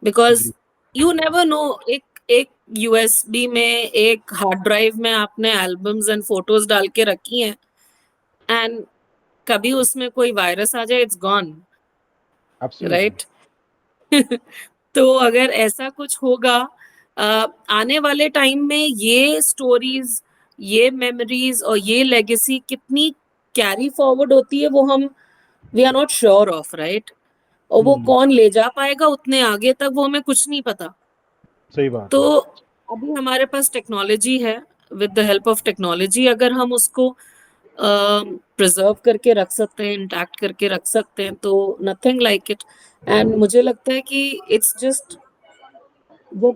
बिकॉज जी, यू नेवर नो। एक एक यूएसबी में, एक हार्ड ड्राइव में आपने एल्बम्स एंड फोटोज डाल के रखी हैं, एंड कभी उसमें कोई वायरस आ जाए, इट्स गॉन, एब्सोल्युटली। राइट। तो अगर ऐसा कुछ होगा, आने वाले टाइम में ये स्टोरीज, ये मेमोरीज और ये लेगेसी कितनी कैरी फॉरवर्ड होती है, वो हम we are not sure of, right. और वो हुँ, कौन ले जा पाएगा उतने आगे तक, वो हमें कुछ नहीं पता। सही बात तो है। अभी हमारे पास टेक्नोलॉजी है, with the help of technology अगर हम उसको प्रिजर्व करके रख सकते हैं, इंटैक्ट करके रख सकते हैं, तो नथिंग लाइक इट। एंड मुझे लगता है कि इट्स जस्ट वो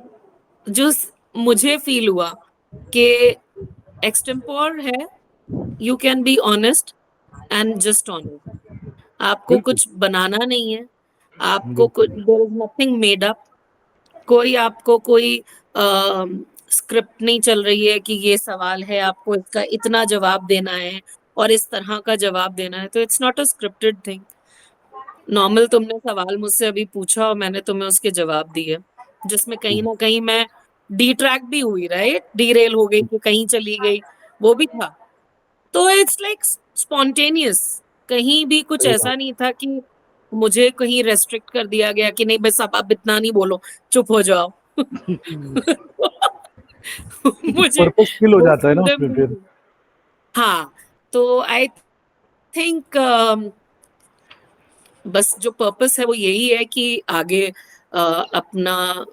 जो मुझे फील हुआ कि एक्सटेम्पोर है, you can be honest and just honest. आपको बिल्कुल, कुछ बनाना नहीं है, आपको कुछ, बिल्कुल, there is nothing made up. कोई आपको कोई स्क्रिप्ट नहीं चल रही है कि ये सवाल है, आपको इसका इतना जवाब देना है और इस तरह का जवाब देना है, तो it's not a scripted thing. Normal तुमने सवाल मुझसे अभी पूछा और मैंने तुम्हें उसके जवाब दिए, जिसमें कहीं जी, ना कहीं मैं डिट्रैक्ट भी हुई, राइट, डीरेल हो गई कि कहीं चली गई, वो भी था। तो इट्स लाइक स्पॉन्टेनियस, कहीं भी कुछ सही ऐसा बात नहीं था कि मुझे कहीं रेस्ट्रिक्ट कर दिया गया कि नहीं बस अब इतना नहीं बोलो, चुप हो जाओ। है। मुझे पर्पस किल हो वो जाता है ना फ्रीडम उसमें नहीं फिर। थी। हाँ, तो आई थिंक बस जो पर्पस है वो यही है कि आगे अपना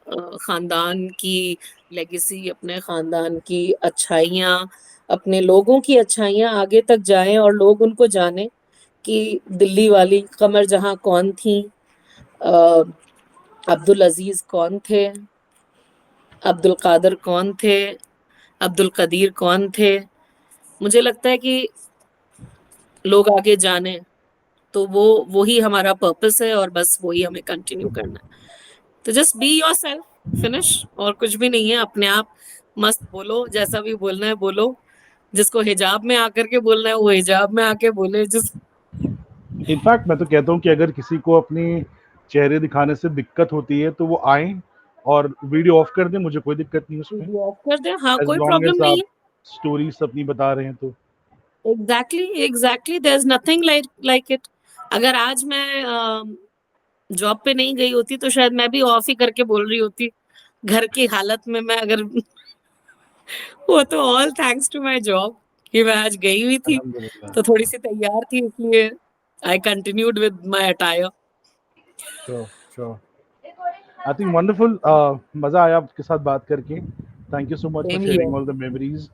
खानदान की लेगेसी, अपने खानदान की अच्छाइयाँ, अपने लोगों की अच्छाइयाँ आगे तक जाएं और लोग उनको जाने कि दिल्ली वाली कमर जहाँ कौन थी, अ, अब्दुल अजीज कौन थे, अब्दुल कादर कौन थे, अब्दुल कदीर कौन थे। मुझे लगता है कि लोग आगे जाने, तो वो ही हमारा पर्पस है और बस वही हमें कंटिन्यू करना है। तो just be your self, finish, और कुछ भी नहीं है। अपने आप मस्त बोलो, जैसा भी बोलना है बोलो। जिसको हिजाब में आकर के बोलना है वो हिजाब में आके बोले, जिस इनफैक्ट मैं तो कहता हूँ कि अगर किसी को अपनी चेहरे दिखाने से दिक्कत होती है, तो वो आएँ और वीडियो ऑफ कर दें, मुझे कोई दिक्कत नहीं उसमें। वीडियो ऑफ कर दे, हाँ, एज़ कोई लॉन्ग प्रॉब्लम एज़ नहीं आप है। स्टोरीज़ अपनी बता रहे हैं तो। Exactly exactly, there is nothing like it. अगर आज मैं जॉब पे नहीं गई होती तो शायद मैं भी ऑफ ही करके बोल रही होती, घर की हालत में मैं अगर वो तो all thanks to my job कि मैं आज गई हुई थी, अल्हम्दुलिल्लाह। तो थोड़ी सी तैयार थी, इसलिए I continued with my attire. Sure, sure. I think wonderful, मज़ा आया आपके साथ बात करके। Thank you so much for same sharing here. All the memories